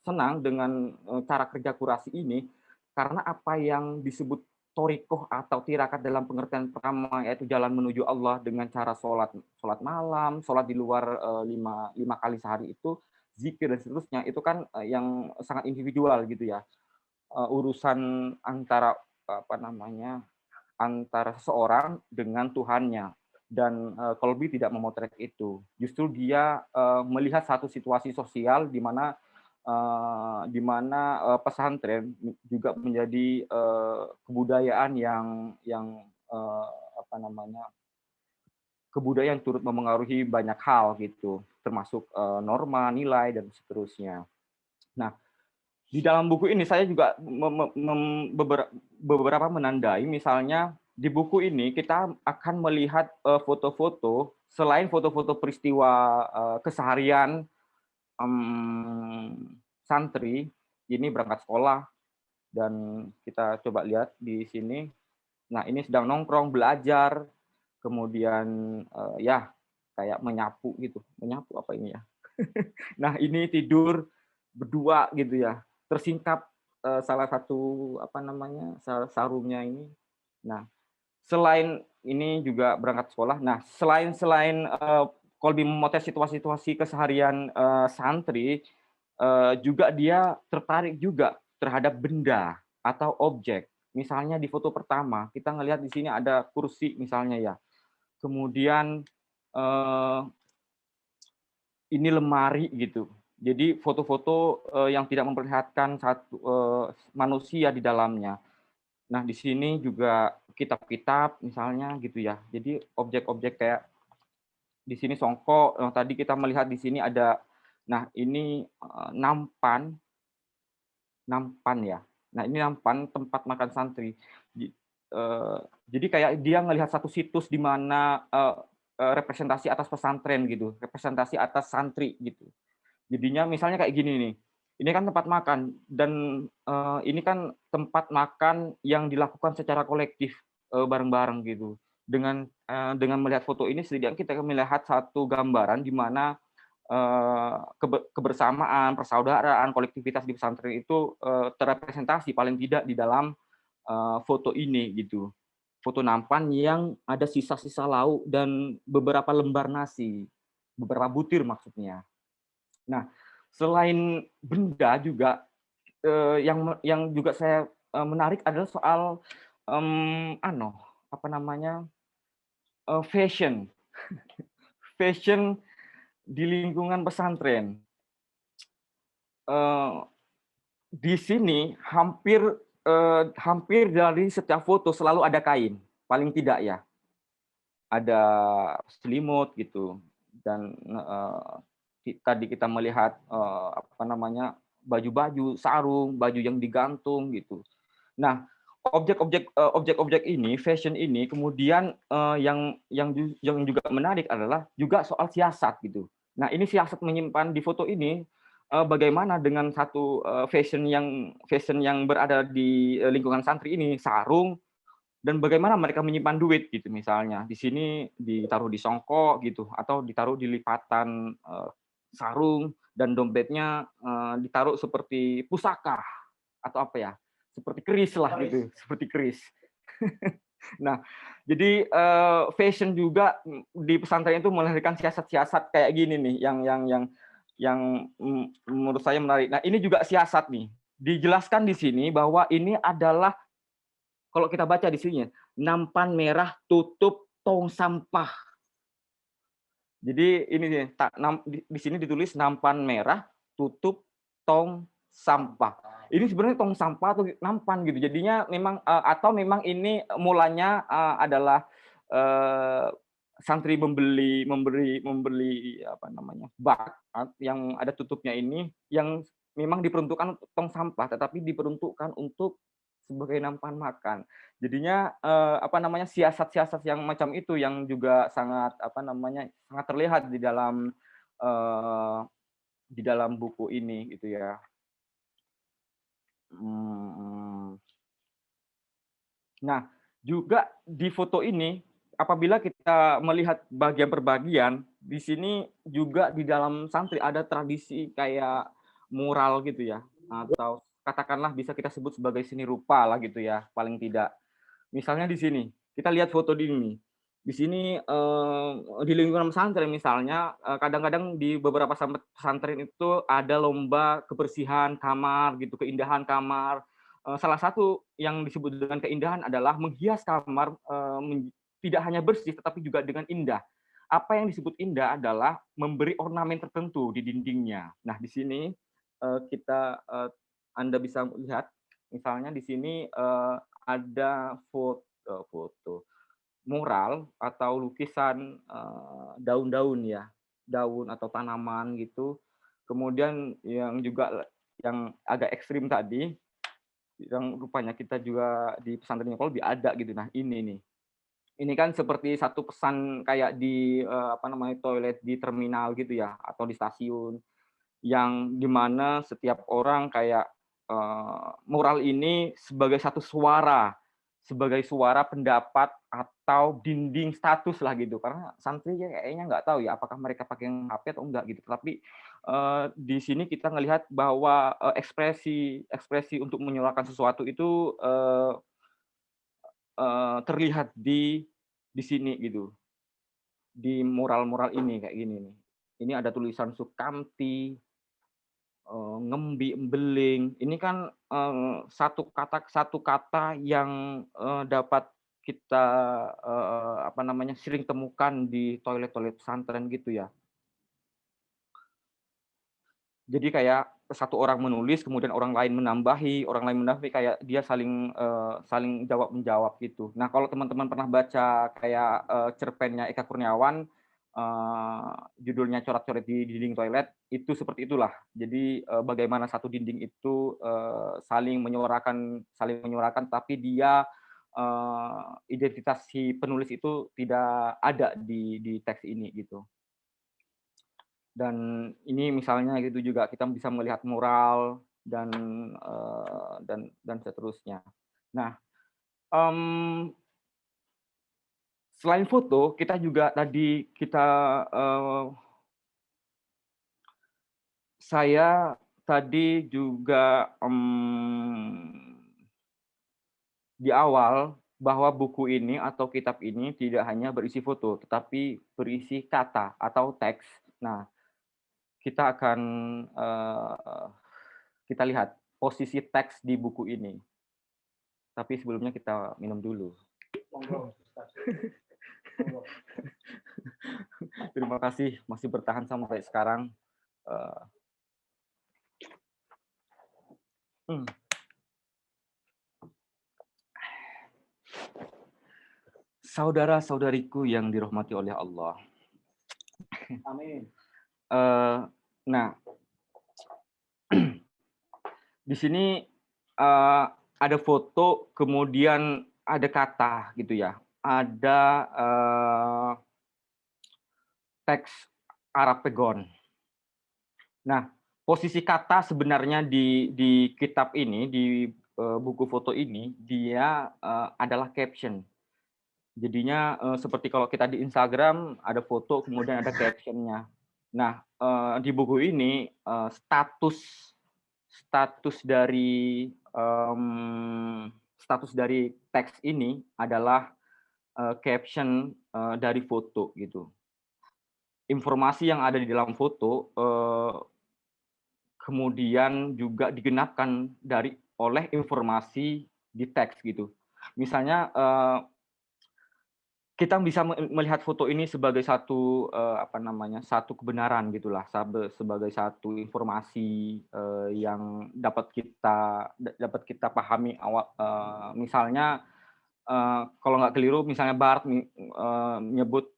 senang dengan cara kerja kurasi ini karena apa yang disebut thoriqoh atau tirakat dalam pengertian pertama, yaitu jalan menuju Allah dengan cara sholat malam, sholat di luar 5 kali sehari itu, zikir dan seterusnya, itu kan yang sangat individual gitu ya. Urusan antara antara seseorang dengan Tuhannya, dan Kolbi tidak memotret itu. Justru dia melihat satu situasi sosial di mana pesantren juga menjadi kebudayaan yang kebudayaan turut memengaruhi banyak hal gitu, termasuk norma, nilai dan seterusnya. Nah, di dalam buku ini saya juga beberapa menandai, misalnya di buku ini kita akan melihat foto-foto, selain foto-foto peristiwa keseharian santri ini berangkat sekolah, dan kita coba lihat di sini. Nah, ini sedang nongkrong belajar, kemudian ya kayak menyapu gitu, menyapu apa ini ya. Nah, ini tidur berdua gitu ya, tersingkap salah satu sarungnya ini. Nah, selain ini juga berangkat sekolah. Nah, selain Kolbi memotret situasi-situasi keseharian santri, juga dia tertarik juga terhadap benda atau objek. Misalnya di foto pertama kita ngelihat di sini ada kursi misalnya ya. Kemudian ini lemari gitu. Jadi foto-foto yang tidak memperlihatkan satu manusia di dalamnya. Nah, di sini juga kitab-kitab misalnya gitu ya. Jadi objek-objek kayak di sini songkok, tadi kita melihat di sini ada, nah ini nampan ya. Nah, ini nampan, tempat makan santri. Jadi kayak dia ngelihat satu situs di mana representasi atas pesantren gitu, representasi atas santri gitu. Jadinya misalnya kayak gini nih. Ini kan tempat makan, dan ini kan tempat makan yang dilakukan secara kolektif bareng-bareng gitu. Dengan melihat foto ini setidaknya kita melihat satu gambaran di mana kebersamaan, persaudaraan, kolektivitas di pesantren itu terrepresentasi paling tidak di dalam foto ini gitu. Foto nampan yang ada sisa-sisa lauk dan beberapa lembar nasi, beberapa butir maksudnya. Nah, selain benda juga yang juga saya menarik adalah soal fashion. Fashion di lingkungan pesantren. Di sini hampir dari setiap foto selalu ada kain, paling tidak ya. Ada selimut gitu, dan tadi kita melihat baju-baju, sarung, baju yang digantung gitu. Nah, objek-objek ini, fashion ini, kemudian yang juga menarik adalah juga soal siasat gitu. Nah, ini siasat menyimpan di foto ini bagaimana dengan satu fashion yang berada di lingkungan santri ini, sarung, dan bagaimana mereka menyimpan duit gitu, misalnya di sini ditaruh di songkok gitu, atau ditaruh di lipatan sarung, dan dompetnya ditaruh seperti pusaka atau apa ya, seperti keris lah gitu, seperti keris. Nah, jadi fashion juga di pesantren itu melahirkan siasat-siasat kayak gini nih, yang menurut saya menarik. Nah, ini juga siasat nih. Dijelaskan di sini bahwa ini adalah, kalau kita baca di sini, nampan merah tutup tong sampah. Jadi ini di sini ditulis nampan merah tutup tong sampah. Ini sebenarnya tong sampah atau nampan gitu. Jadinya memang atau memang ini mulanya adalah santri membeli bak yang ada tutupnya ini, yang memang diperuntukkan untuk tong sampah, tetapi diperuntukkan untuk sebagai nampan makan. Jadinya siasat-siasat yang macam itu yang juga sangat sangat terlihat di dalam buku ini gitu ya. Nah, juga di foto ini, apabila kita melihat bagian per bagian, di sini juga di dalam santri ada tradisi kayak mural gitu ya, atau katakanlah bisa kita sebut sebagai seni rupa lah gitu ya, paling tidak. Misalnya di sini, kita lihat foto di ini. Di sini di lingkungan pesantren misalnya, kadang-kadang di beberapa pesantren itu ada lomba kebersihan kamar gitu, keindahan kamar. Salah satu yang disebut dengan keindahan adalah menghias kamar tidak hanya bersih tetapi juga dengan indah. Apa yang disebut indah adalah memberi ornamen tertentu di dindingnya. Nah, di sini Anda bisa lihat, misalnya di sini ada foto mural atau lukisan daun-daun ya, daun atau tanaman gitu. Kemudian yang agak ekstrim tadi, yang rupanya kita juga di pesantren Kolbi ada gitu. Nah ini nih, ini kan seperti satu pesan kayak di toilet di terminal gitu ya, atau di stasiun, yang dimana setiap orang kayak mural ini sebagai satu suara, sebagai suara pendapat atau dinding status lah gitu. Karena santri kayaknya nggak tahu ya apakah mereka pakai HP atau enggak gitu. Tapi di sini kita ngelihat bahwa ekspresi untuk menyuarakan sesuatu itu terlihat di sini gitu, di mural-mural ini kayak gini nih. Ini ada tulisan Sukamti, ngembi, embeling. Ini kan satu kata yang dapat kita sering temukan di toilet-toilet pesantren gitu ya. Jadi kayak satu orang menulis, kemudian orang lain menambahi kayak dia saling jawab menjawab gitu. Nah kalau teman-teman pernah baca kayak cerpennya Eka Kurniawan, judulnya Coret-coret di dinding toilet, itu seperti itulah. Jadi bagaimana satu dinding itu saling menyuarakan, tapi dia identitas si penulis itu tidak ada di teks ini gitu. Dan ini misalnya gitu juga kita bisa melihat mural dan seterusnya. Nah, selain foto, kita juga tadi saya tadi juga di awal bahwa buku ini atau kitab ini tidak hanya berisi foto, tetapi berisi kata atau teks. Nah, kita akan kita lihat posisi teks di buku ini. Tapi sebelumnya kita minum dulu. Terima kasih masih bertahan sampai sekarang. Saudara-saudariku yang dirahmati oleh Allah. Amin. Nah, di sini ada foto, kemudian ada kata gitu ya. Ada teks Arab Pegon. Nah, posisi kata sebenarnya di kitab ini, di buku foto ini, dia adalah caption. Jadinya seperti kalau kita di Instagram ada foto kemudian ada captionnya. Nah, di buku ini status dari teks ini adalah caption dari foto gitu. Informasi yang ada di dalam foto kemudian juga digenapkan oleh informasi di teks gitu. Misalnya kita bisa melihat foto ini sebagai satu satu kebenaran gitulah, sebagai satu informasi yang dapat kita pahami awal. Misalnya kalau nggak keliru, misalnya Bart menyebut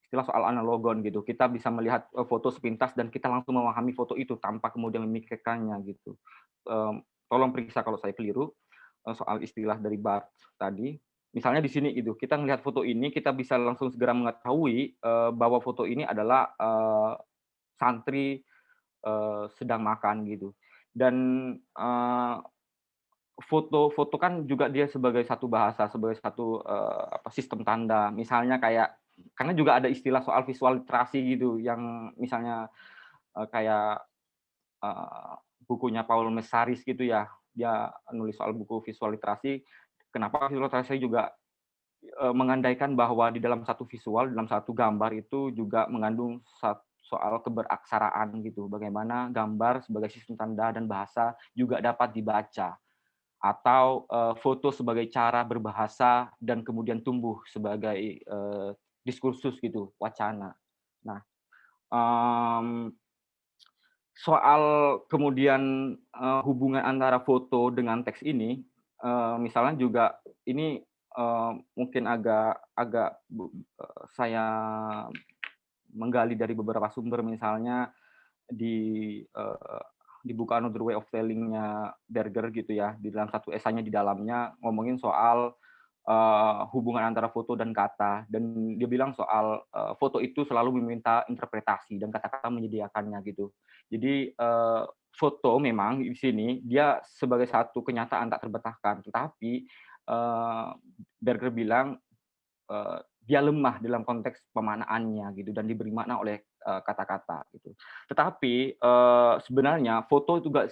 istilah soal analogon gitu. Kita bisa melihat foto sepintas dan kita langsung memahami foto itu tanpa kemudian memikirkannya gitu. Tolong periksa kalau saya keliru soal istilah dari Bart tadi. Misalnya di sini gitu, kita melihat foto ini, kita bisa langsung segera mengetahui bahwa foto ini adalah santri sedang makan gitu. Dan foto kan juga dia sebagai satu bahasa, sebagai satu sistem tanda. Misalnya kayak, karena juga ada istilah soal visual literasi gitu, yang misalnya kayak bukunya Paul Mesaris gitu ya, dia nulis soal buku visual literasi. Kenapa visual literasi juga mengandaikan bahwa di dalam satu visual, dalam satu gambar itu juga mengandung soal keberaksaraan gitu. Bagaimana gambar sebagai sistem tanda dan bahasa juga dapat dibaca, atau foto sebagai cara berbahasa dan kemudian tumbuh sebagai diskursus gitu, wacana. Nah, soal kemudian hubungan antara foto dengan teks ini, misalnya juga ini mungkin agak saya menggali dari beberapa sumber, misalnya di buku Another Way of Telling-nya Berger gitu ya, di dalam satu esainya di dalamnya ngomongin soal hubungan antara foto dan kata, dan dia bilang soal foto itu selalu meminta interpretasi dan kata-kata menyediakannya gitu. Jadi foto memang di sini dia sebagai satu kenyataan tak terbantahkan, tetapi Berger bilang dia lemah dalam konteks pemanaannya gitu, dan diberi makna oleh kata-kata gitu. Tetapi sebenarnya foto juga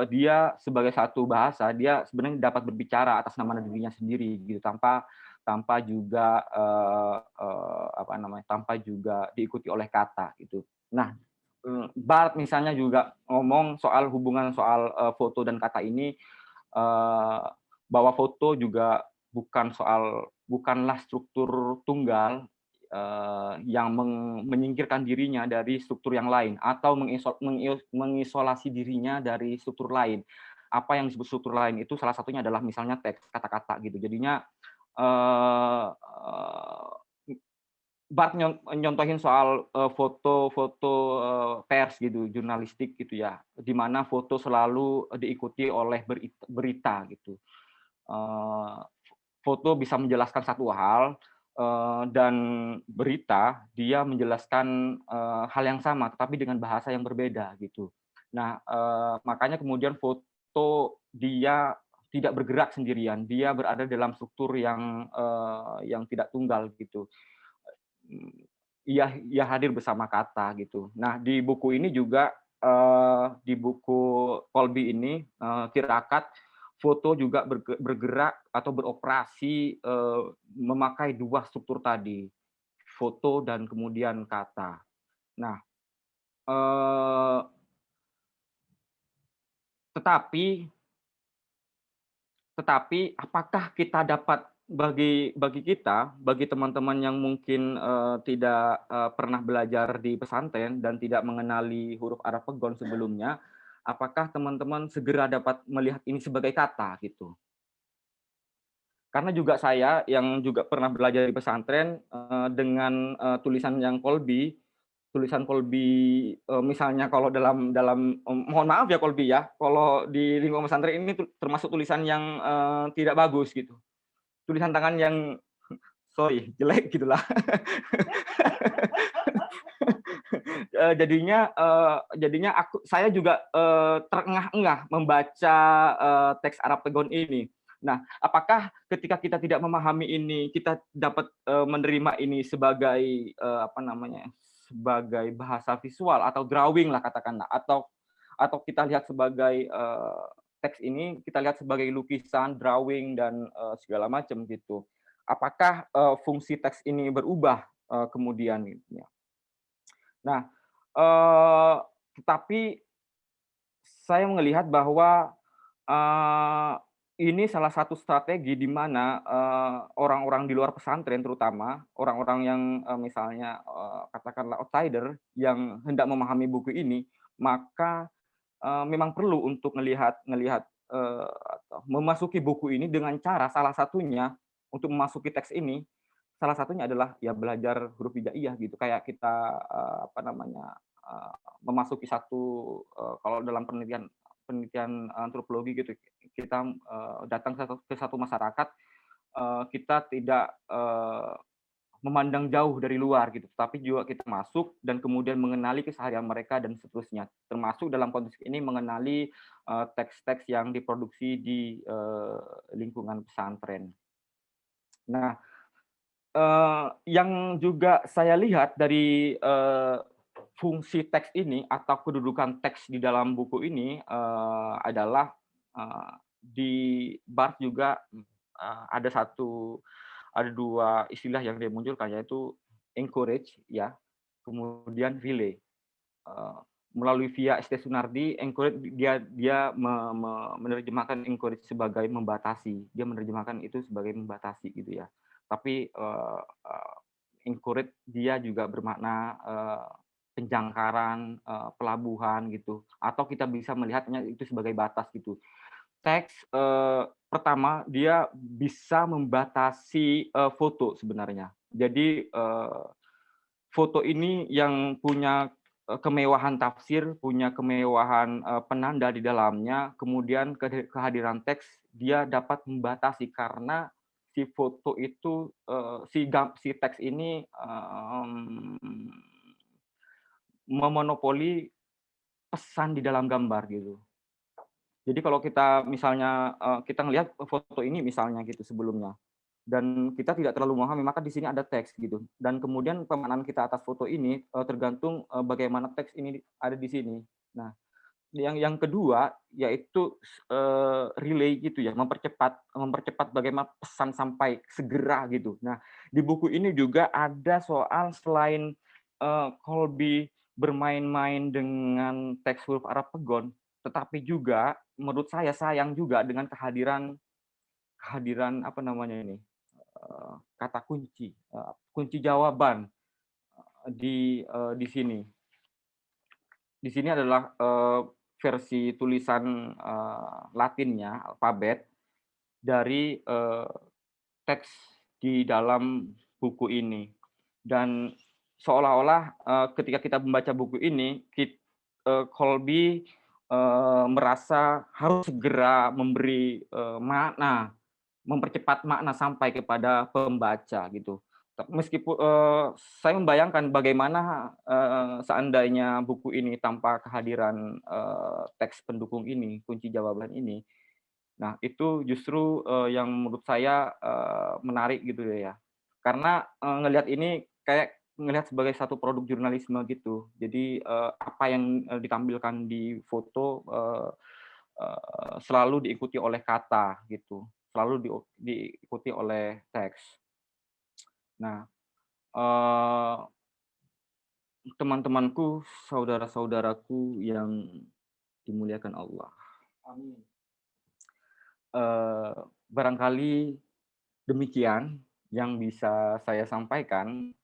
dia sebagai satu bahasa, dia sebenarnya dapat berbicara atas nama dirinya sendiri gitu, tanpa juga tanpa juga diikuti oleh kata gitu. Nah, Barth misalnya juga ngomong soal hubungan soal foto dan kata ini, bahwa foto juga bukanlah struktur tunggal yang menyingkirkan dirinya dari struktur yang lain, atau mengisolasi dirinya dari struktur lain. Apa yang disebut struktur lain itu salah satunya adalah misalnya teks, kata-kata gitu. Jadinya Bart nyontohin soal foto-foto pers gitu, jurnalistik gitu ya, di mana foto selalu diikuti oleh berita gitu. Foto bisa menjelaskan satu hal, dan berita dia menjelaskan hal yang sama tetapi dengan bahasa yang berbeda gitu. Nah, makanya kemudian foto dia tidak bergerak sendirian, dia berada dalam struktur yang tidak tunggal gitu. Ia hadir bersama kata gitu. Nah, di buku ini juga, di buku Colby ini, Tirakat, foto juga bergerak atau beroperasi memakai dua struktur tadi, foto dan kemudian kata. Nah, tetapi apakah kita dapat, bagi teman-teman yang mungkin tidak pernah belajar di pesantren dan tidak mengenali huruf Arab Pegon sebelumnya, apakah teman-teman segera dapat melihat ini sebagai kata gitu? Karena juga saya yang juga pernah belajar di pesantren, dengan tulisan Colby, misalnya kalau mohon maaf ya Colby ya, kalau di lingkungan pesantren ini termasuk tulisan yang tidak bagus gitu. Tulisan tangan yang jelek gitulah. Jadinya saya juga terengah-engah membaca teks Arab Pegon ini. Nah, apakah ketika kita tidak memahami ini, kita dapat menerima ini sebagai sebagai bahasa visual atau drawing lah katakanlah, atau kita lihat sebagai teks ini kita lihat sebagai lukisan, drawing dan segala macam gitu. Apakah fungsi teks ini berubah kemudian gitu ya. Nah, tetapi saya melihat bahwa ini salah satu strategi di mana orang-orang di luar pesantren, terutama orang-orang yang misalnya katakanlah outsider yang hendak memahami buku ini, maka memang perlu untuk melihat atau memasuki buku ini dengan cara, salah satunya untuk memasuki teks ini, salah satunya adalah ya belajar huruf hijaiyah gitu, kayak kita memasuki satu, kalau dalam penelitian antropologi gitu, kita datang ke satu masyarakat, kita tidak memandang jauh dari luar gitu, tapi juga kita masuk dan kemudian mengenali keseharian mereka dan seterusnya. Termasuk dalam konteks ini mengenali teks-teks yang diproduksi di lingkungan pesantren. Nah, yang juga saya lihat dari fungsi teks ini atau kedudukan teks di dalam buku ini adalah di Barth juga ada dua istilah yang dia munculkan, yaitu encourage, ya, kemudian relay. Melalui via ST Sunardi, encourage dia menerjemahkan encourage sebagai membatasi, dia menerjemahkan itu sebagai membatasi gitu ya. Tapi encourage dia juga bermakna penjangkaran, pelabuhan gitu, atau kita bisa melihatnya itu sebagai batas gitu. Teks pertama dia bisa membatasi foto sebenarnya. Jadi foto ini yang punya kemewahan tafsir, punya kemewahan penanda di dalamnya, kemudian kehadiran teks dia dapat membatasi karena si foto itu si teks ini memonopoli pesan di dalam gambar gitu. Jadi kalau kita misalnya kita ngelihat foto ini misalnya gitu sebelumnya, dan kita tidak terlalu memahami, maka di sini ada teks gitu. Dan kemudian pemaknaan kita atas foto ini tergantung bagaimana teks ini ada di sini. Nah, yang kedua yaitu relay gitu ya, mempercepat bagaimana pesan sampai segera gitu. Nah, di buku ini juga ada soal selain Kolbi bermain-main dengan teks huruf Arab pegon, tetapi juga menurut saya sayang juga dengan kehadiran apa namanya ini, kata kunci jawaban di sini. Di sini adalah versi tulisan Latinnya, alfabet dari teks di dalam buku ini. Dan seolah-olah ketika kita membaca buku ini, Kolbi merasa harus segera memberi makna, mempercepat makna sampai kepada pembaca gitu. Meskipun saya membayangkan bagaimana seandainya buku ini tanpa kehadiran teks pendukung ini, kunci jawaban ini. Nah, itu justru yang menurut saya menarik gitu ya. Karena ngelihat ini kayak ngelihat sebagai satu produk jurnalisme gitu. Jadi apa yang ditampilkan di foto selalu diikuti oleh kata gitu, selalu diikuti oleh teks. Nah, teman-temanku, saudara-saudaraku yang dimuliakan Allah. Amin. Barangkali demikian yang bisa saya sampaikan.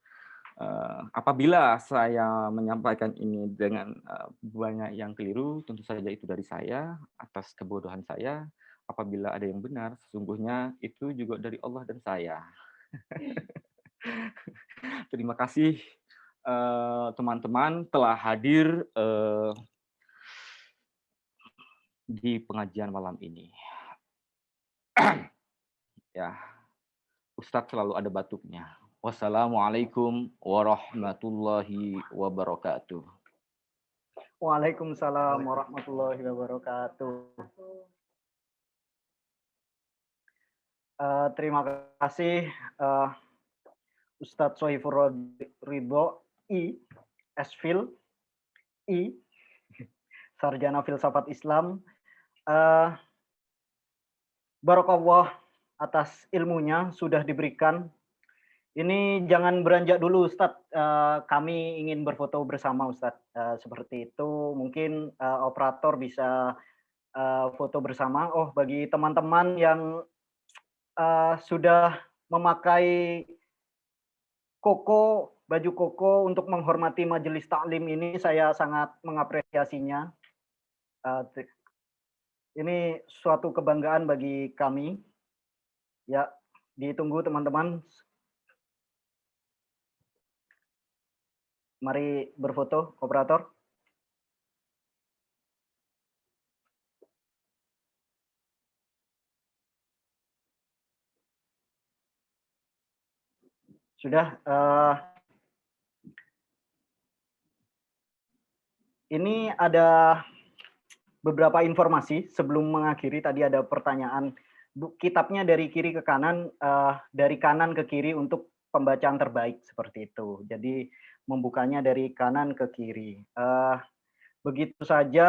Apabila saya menyampaikan ini dengan banyak yang keliru, tentu saja itu dari saya, atas kebodohan saya. Apabila ada yang benar, sesungguhnya itu juga dari Allah dan saya. Terima kasih teman-teman telah hadir di pengajian malam ini. Ya, Ustadz selalu ada batuknya. Wassalamualaikum warahmatullahi wabarakatuh. Waalaikumsalam warahmatullahi wabarakatuh. Terima kasih Ustadz Sohifur Ridho Esfil Sarjana Filsafat Islam. Barakallah atas ilmunya sudah diberikan. Ini jangan beranjak dulu Ustadz, kami ingin berfoto bersama Ustadz. Seperti itu mungkin operator bisa foto bersama. Oh, bagi teman-teman yang sudah memakai baju koko untuk menghormati majelis taklim ini, saya sangat mengapresiasinya. Ini suatu kebanggaan bagi kami. Ya, ditunggu teman-teman. Mari berfoto, operator. Sudah. Ini ada beberapa informasi sebelum mengakhiri. Tadi ada pertanyaan. Kitabnya dari kiri ke kanan, dari kanan ke kiri untuk pembacaan terbaik seperti itu. Jadi membukanya dari kanan ke kiri. Begitu saja.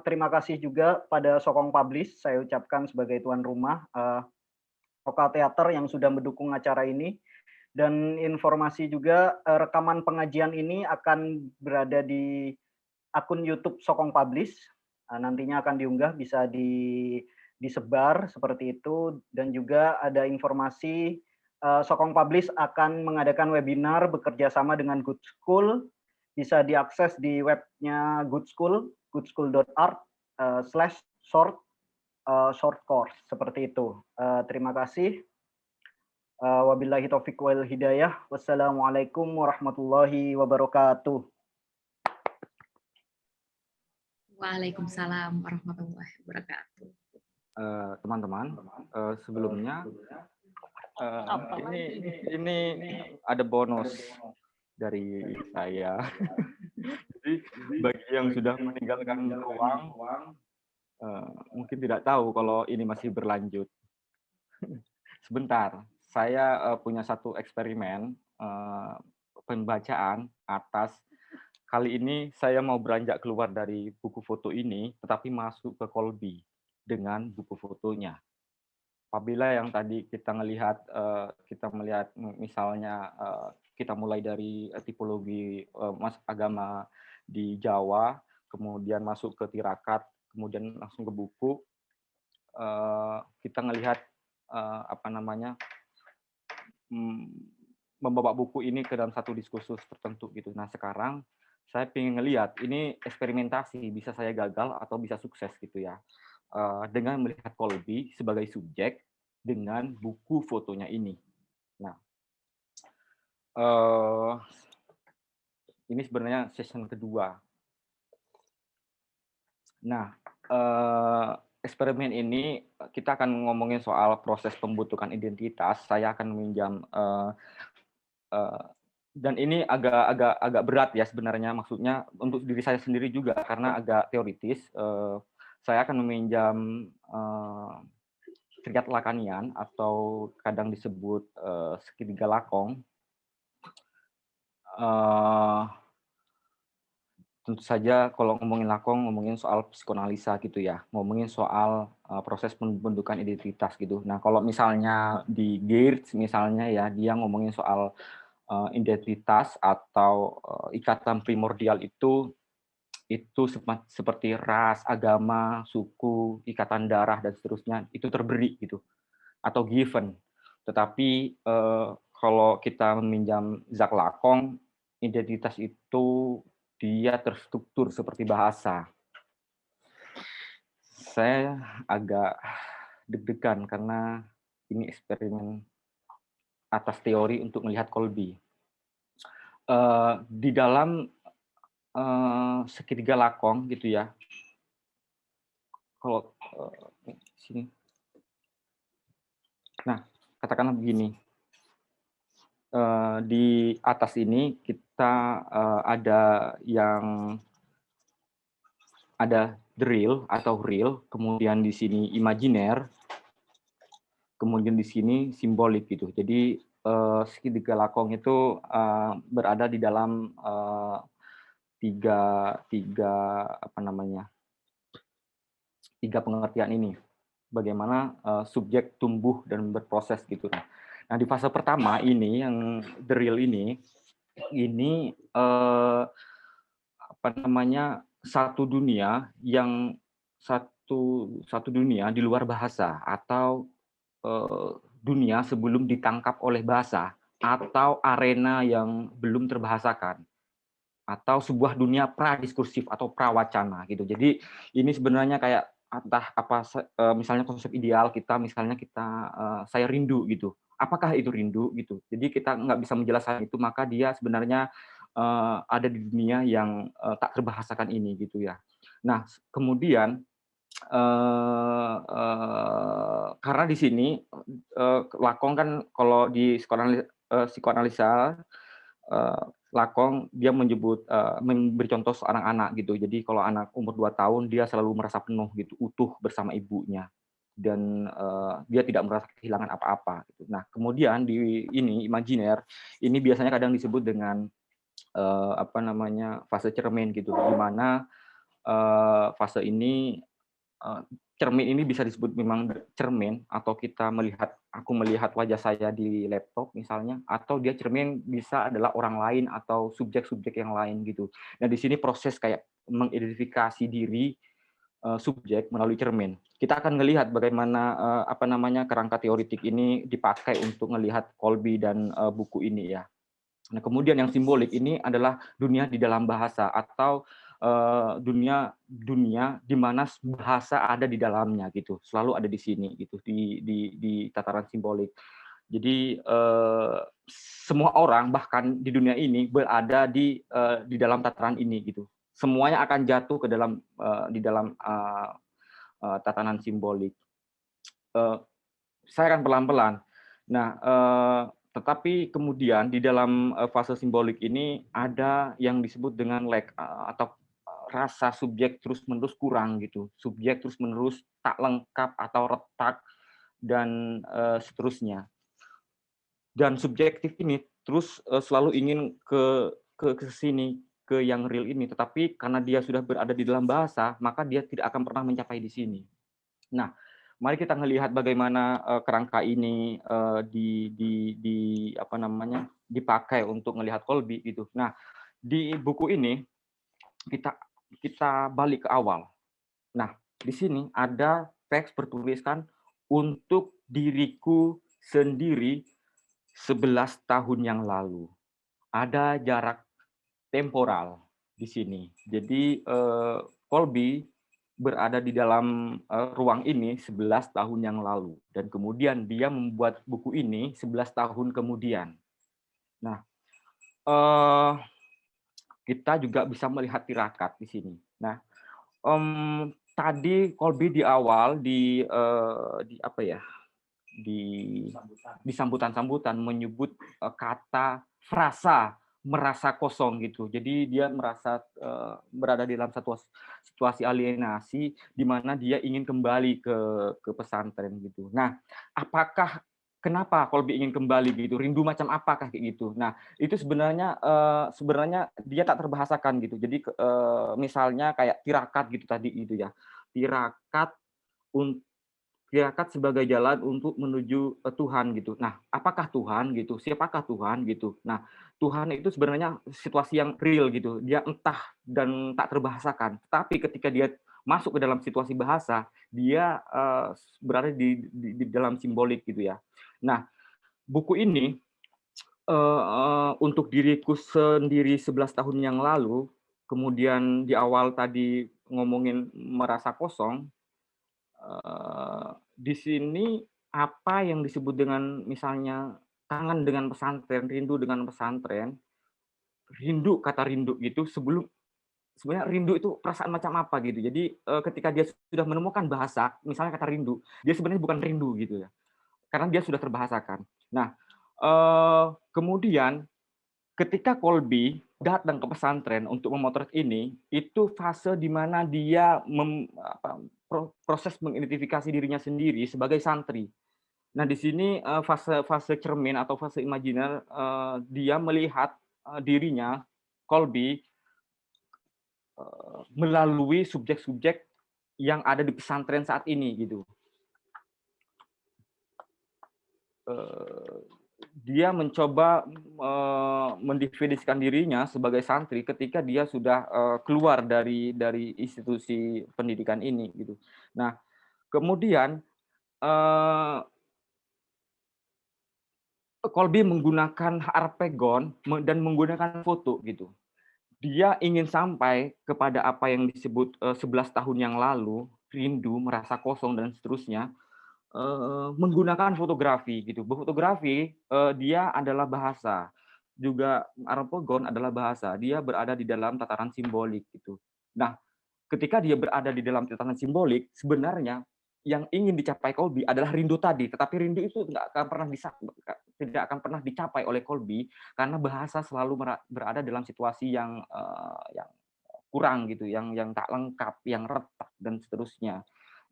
Terima kasih juga pada Sokong Publish saya ucapkan sebagai tuan rumah, Lokal Teater yang sudah mendukung acara ini. Dan informasi juga rekaman pengajian ini akan berada di akun YouTube Sokong Publish. Nantinya akan diunggah, bisa disebar seperti itu. Dan juga ada informasi Sokong Publish akan mengadakan webinar bekerja sama dengan Good School. Bisa diakses di webnya Good School, goodschool.art/short course seperti itu. Terima kasih. Wabillahi taufiq wal hidayah. Wassalamualaikum warahmatullahi wabarakatuh. Waalaikumsalam warahmatullahi wabarakatuh. Teman-teman, sebelumnya ini ada bonus dari saya. Jadi bagi yang sudah meninggalkan ruang, mungkin tidak tahu kalau ini masih berlanjut. Sebentar, saya punya satu eksperimen pembacaan atas. Kali ini saya mau beranjak keluar dari buku foto ini, tetapi masuk ke Kolbi dengan buku fotonya. Apabila yang tadi kita melihat misalnya kita mulai dari tipologi agama di Jawa, kemudian masuk ke tirakat, kemudian langsung ke buku, kita melihat membawa buku ini ke dalam satu diskursus tertentu gitu. Nah sekarang saya ingin ngelihat ini eksperimentasi, bisa saya gagal atau bisa sukses gitu ya, dengan melihat Kolbi sebagai subjek dengan buku fotonya ini. Nah, ini sebenarnya session kedua. Nah, eksperimen ini kita akan ngomongin soal proses pembentukan identitas. Saya akan meminjam dan ini agak berat ya sebenarnya, maksudnya untuk diri saya sendiri juga karena agak teoritis. Saya akan meminjam Triad Lakanian atau kadang disebut segitiga Lakong. Tentu saja kalau ngomongin Lakong, ngomongin soal psikoanalisa gitu ya, ngomongin soal proses pembentukan identitas gitu. Nah kalau misalnya di Geertz misalnya ya, dia ngomongin soal identitas atau ikatan primordial itu seperti ras, agama, suku, ikatan darah dan seterusnya itu terberi gitu atau given. Tetapi kalau kita meminjam Jacques Lacan, identitas itu dia terstruktur seperti bahasa. Saya agak deg-degan karena ini eksperimen atas teori untuk melihat Kolbi. Di dalam segitiga Lacan gitu ya. Kalau sini. Nah, katakanlah begini. Di atas ini kita ada the real atau real, kemudian di sini imaginer, kemudian di sini simbolik gitu. Jadi segitiga Lacan itu berada di dalam tiga pengertian ini. Bagaimana subjek tumbuh dan berproses gitu. Nah di fase pertama ini yang the real ini satu dunia di luar bahasa atau dunia sebelum ditangkap oleh bahasa atau arena yang belum terbahasakan atau sebuah dunia pradiskursif atau prawacana gitu. Jadi ini sebenarnya kayak misalnya konsep ideal kita, saya rindu gitu. Apakah itu rindu gitu? Jadi kita nggak bisa menjelaskan itu, maka dia sebenarnya ada di dunia yang tak terbahasakan ini gitu ya. Nah kemudian karena di sini Lacan kan kalau di psikoanalisa Lacan dia memberi contoh seorang anak gitu. Jadi kalau anak umur 2 tahun dia selalu merasa penuh gitu, utuh bersama ibunya. dan dia tidak merasa kehilangan apa-apa gitu. Nah, kemudian di ini imajiner ini biasanya kadang disebut dengan fase cermin gitu, di mana fase ini cermin ini bisa disebut memang cermin, atau aku melihat wajah saya di laptop misalnya, atau dia cermin bisa adalah orang lain atau subjek-subjek yang lain gitu. Nah, di sini proses kayak mengidentifikasi diri subjek melalui cermin. Kita akan melihat bagaimana kerangka teoritik ini dipakai untuk melihat Kolbe dan buku ini ya. Nah, kemudian yang simbolik ini adalah dunia di dalam bahasa, atau dunia di mana bahasa ada di dalamnya gitu, selalu ada di sini gitu, di tataran simbolik. Jadi semua orang bahkan di dunia ini berada di dalam tataran ini gitu. Semuanya akan jatuh ke dalam di dalam tatanan simbolik. Saya akan pelan-pelan. Nah, tetapi kemudian di dalam fase simbolik ini ada yang disebut dengan lag, atau rasa subjek terus-menerus kurang gitu. Subjek terus-menerus tak lengkap atau retak dan seterusnya. Dan subjektif ini terus selalu ingin ke sini, ke yang real ini, tetapi karena dia sudah berada di dalam bahasa, maka dia tidak akan pernah mencapai di sini. Nah, mari kita melihat bagaimana kerangka ini dipakai untuk melihat Kolbe gitu. Nah, di buku ini kita balik ke awal. Nah, di sini ada teks bertuliskan untuk diriku sendiri 11 tahun yang lalu. Ada jarak temporal di sini. Jadi Kolbe berada di dalam ruang ini 11 tahun yang lalu, dan kemudian dia membuat buku ini 11 tahun kemudian. Nah, kita juga bisa melihat tirakat di sini. Nah, tadi Kolbe di awal di sambutan-sambutan menyebut kata frasa, merasa kosong gitu. Jadi dia merasa berada di dalam satu situasi alienasi di mana dia ingin kembali ke pesantren gitu. Nah, kenapa Kolbe ingin kembali gitu? Rindu macam apakah kayak gitu? Nah, itu sebenarnya dia tak terbahasakan gitu. Jadi misalnya kayak tirakat gitu tadi gitu ya. Tirakat sebagai jalan untuk menuju Tuhan gitu. Nah, apakah Tuhan gitu? Siapakah Tuhan gitu? Nah, Tuhan itu sebenarnya situasi yang real gitu. Dia entah dan tak terbahasakan. Tapi ketika dia masuk ke dalam situasi bahasa, dia berada di dalam simbolik gitu ya. Nah, buku ini untuk diriku sendiri 11 tahun yang lalu, kemudian di awal tadi ngomongin merasa kosong, di sini apa yang disebut dengan misalnya kangen dengan pesantren, rindu dengan pesantren, kata rindu gitu sebenarnya rindu itu perasaan macam apa gitu. Jadi ketika dia sudah menemukan bahasa, misalnya kata rindu, dia sebenarnya bukan rindu gitu ya, karena dia sudah terbahasakan. Nah, kemudian ketika Kolbe datang ke pesantren untuk memotret ini, itu fase di mana dia proses mengidentifikasi dirinya sendiri sebagai santri. Nah, di sini fase cermin atau fase imajiner, dia melihat dirinya Kolbe melalui subjek-subjek yang ada di pesantren saat ini gitu. Dia mencoba mendefinisikan dirinya sebagai santri ketika dia sudah keluar dari institusi pendidikan ini gitu. Nah, kemudian Kolbe menggunakan arpegon dan menggunakan foto gitu. Dia ingin sampai kepada apa yang disebut 11 tahun yang lalu, rindu, merasa kosong dan seterusnya, menggunakan fotografi gitu. Fotografi dia adalah bahasa, juga arpegon adalah bahasa. Dia berada di dalam tataran simbolik gitu. Nah, ketika dia berada di dalam tataran simbolik, sebenarnya yang ingin dicapai Kolbe adalah rindu tadi, tetapi rindu itu tidak akan pernah dicapai oleh Kolbe karena bahasa selalu berada dalam situasi yang kurang gitu, yang tak lengkap, yang retak dan seterusnya.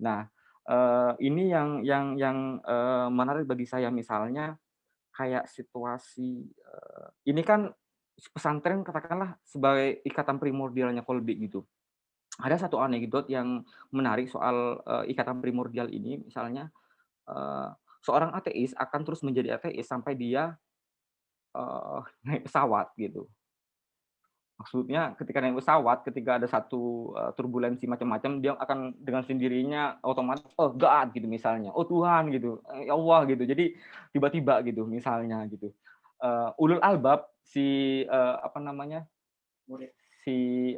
Nah, Ini yang menarik bagi saya, misalnya kayak situasi, ini kan pesantren katakanlah sebagai ikatan primordialnya Kolbi gitu. Ada satu anekdot yang menarik soal, ikatan primordial ini, misalnya, seorang ateis akan terus menjadi ateis sampai dia, naik pesawat gitu. Maksudnya ketika naik pesawat, ketika ada satu, turbulensi macam-macam, dia akan dengan sendirinya otomatis, "Oh God," gitu misalnya, "Oh Tuhan," gitu, "Ya Allah," gitu. Jadi tiba-tiba gitu misalnya gitu. Ulul albab si, apa namanya, si,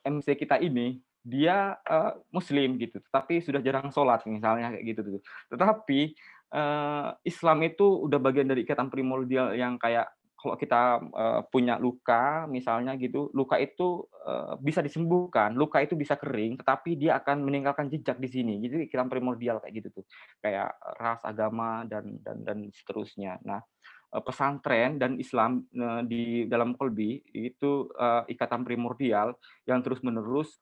MC kita ini, dia, muslim gitu, tetapi sudah jarang sholat misalnya kayak gitu tuh. Tetapi, Islam itu udah bagian dari ikatan primordial yang kayak kalau kita, punya luka misalnya gitu, luka itu, bisa disembuhkan, luka itu bisa kering, tetapi dia akan meninggalkan jejak di sini. Jadi ikatan primordial kayak gitu tuh, kayak ras, agama, dan seterusnya. Nah, pesantren dan Islam, di dalam Kolbi itu, ikatan primordial yang terus-menerus,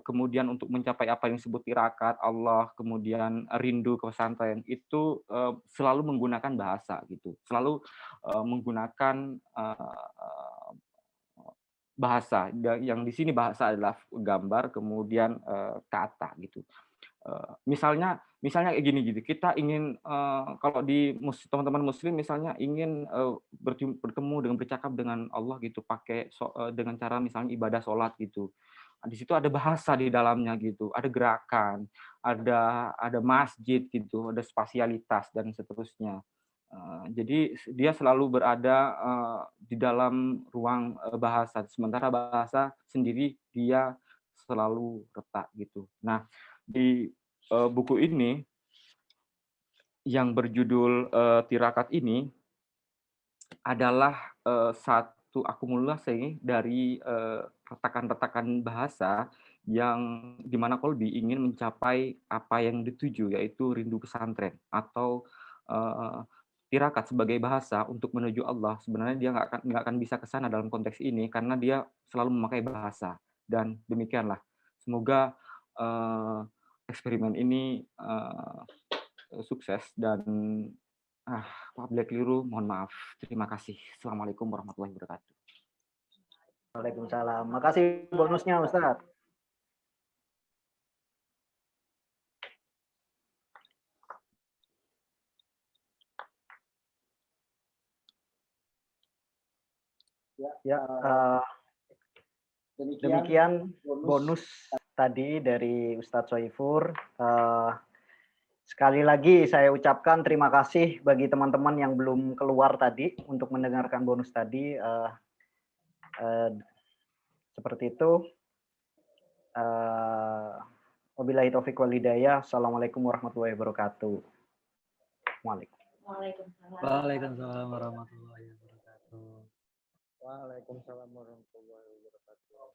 kemudian untuk mencapai apa yang disebut tirakat, Allah, kemudian rindu ke pesantren, itu, selalu menggunakan bahasa gitu, selalu, menggunakan, bahasa, yang di sini bahasa adalah gambar, kemudian, kata gitu. Misalnya kayak gini gitu, kita ingin, kalau di teman-teman muslim misalnya ingin, bertemu dengan bercakap dengan Allah gitu, pakai dengan cara misalnya ibadah sholat gitu. Di situ ada bahasa di dalamnya gitu, ada gerakan, ada masjid gitu, ada spasialitas dan seterusnya. Jadi dia selalu berada, di dalam ruang, bahasa, sementara bahasa sendiri dia selalu retak gitu. Nah, di, buku ini yang berjudul, Tirakat ini adalah, satu akumulasi dari, retakan-retakan bahasa yang di mana Kolbi ingin mencapai apa yang dituju, yaitu rindu pesantren atau, eee, tirakat sebagai bahasa untuk menuju Allah. Sebenarnya dia nggak akan bisa ke sana dalam konteks ini karena dia selalu memakai bahasa, dan demikianlah. Semoga, eee, eksperimen ini, sukses dan, apabila keliru mohon maaf. Terima kasih. Assalamualaikum warahmatullahi wabarakatuh. Waalaikumsalam. Makasih bonusnya Ustadz. Ya, demikian bonus tadi dari Ustadz Soifur. Sekali lagi saya ucapkan terima kasih bagi teman-teman yang belum keluar tadi untuk mendengarkan bonus tadi. Seperti itu. Wabillahi taufiq wal hidayah. Assalamualaikum warahmatullahi wabarakatuh. Waalaikumsalam warahmatullahi wabarakatuh. Waalaikumsalam warahmatullahi wabarakatuh.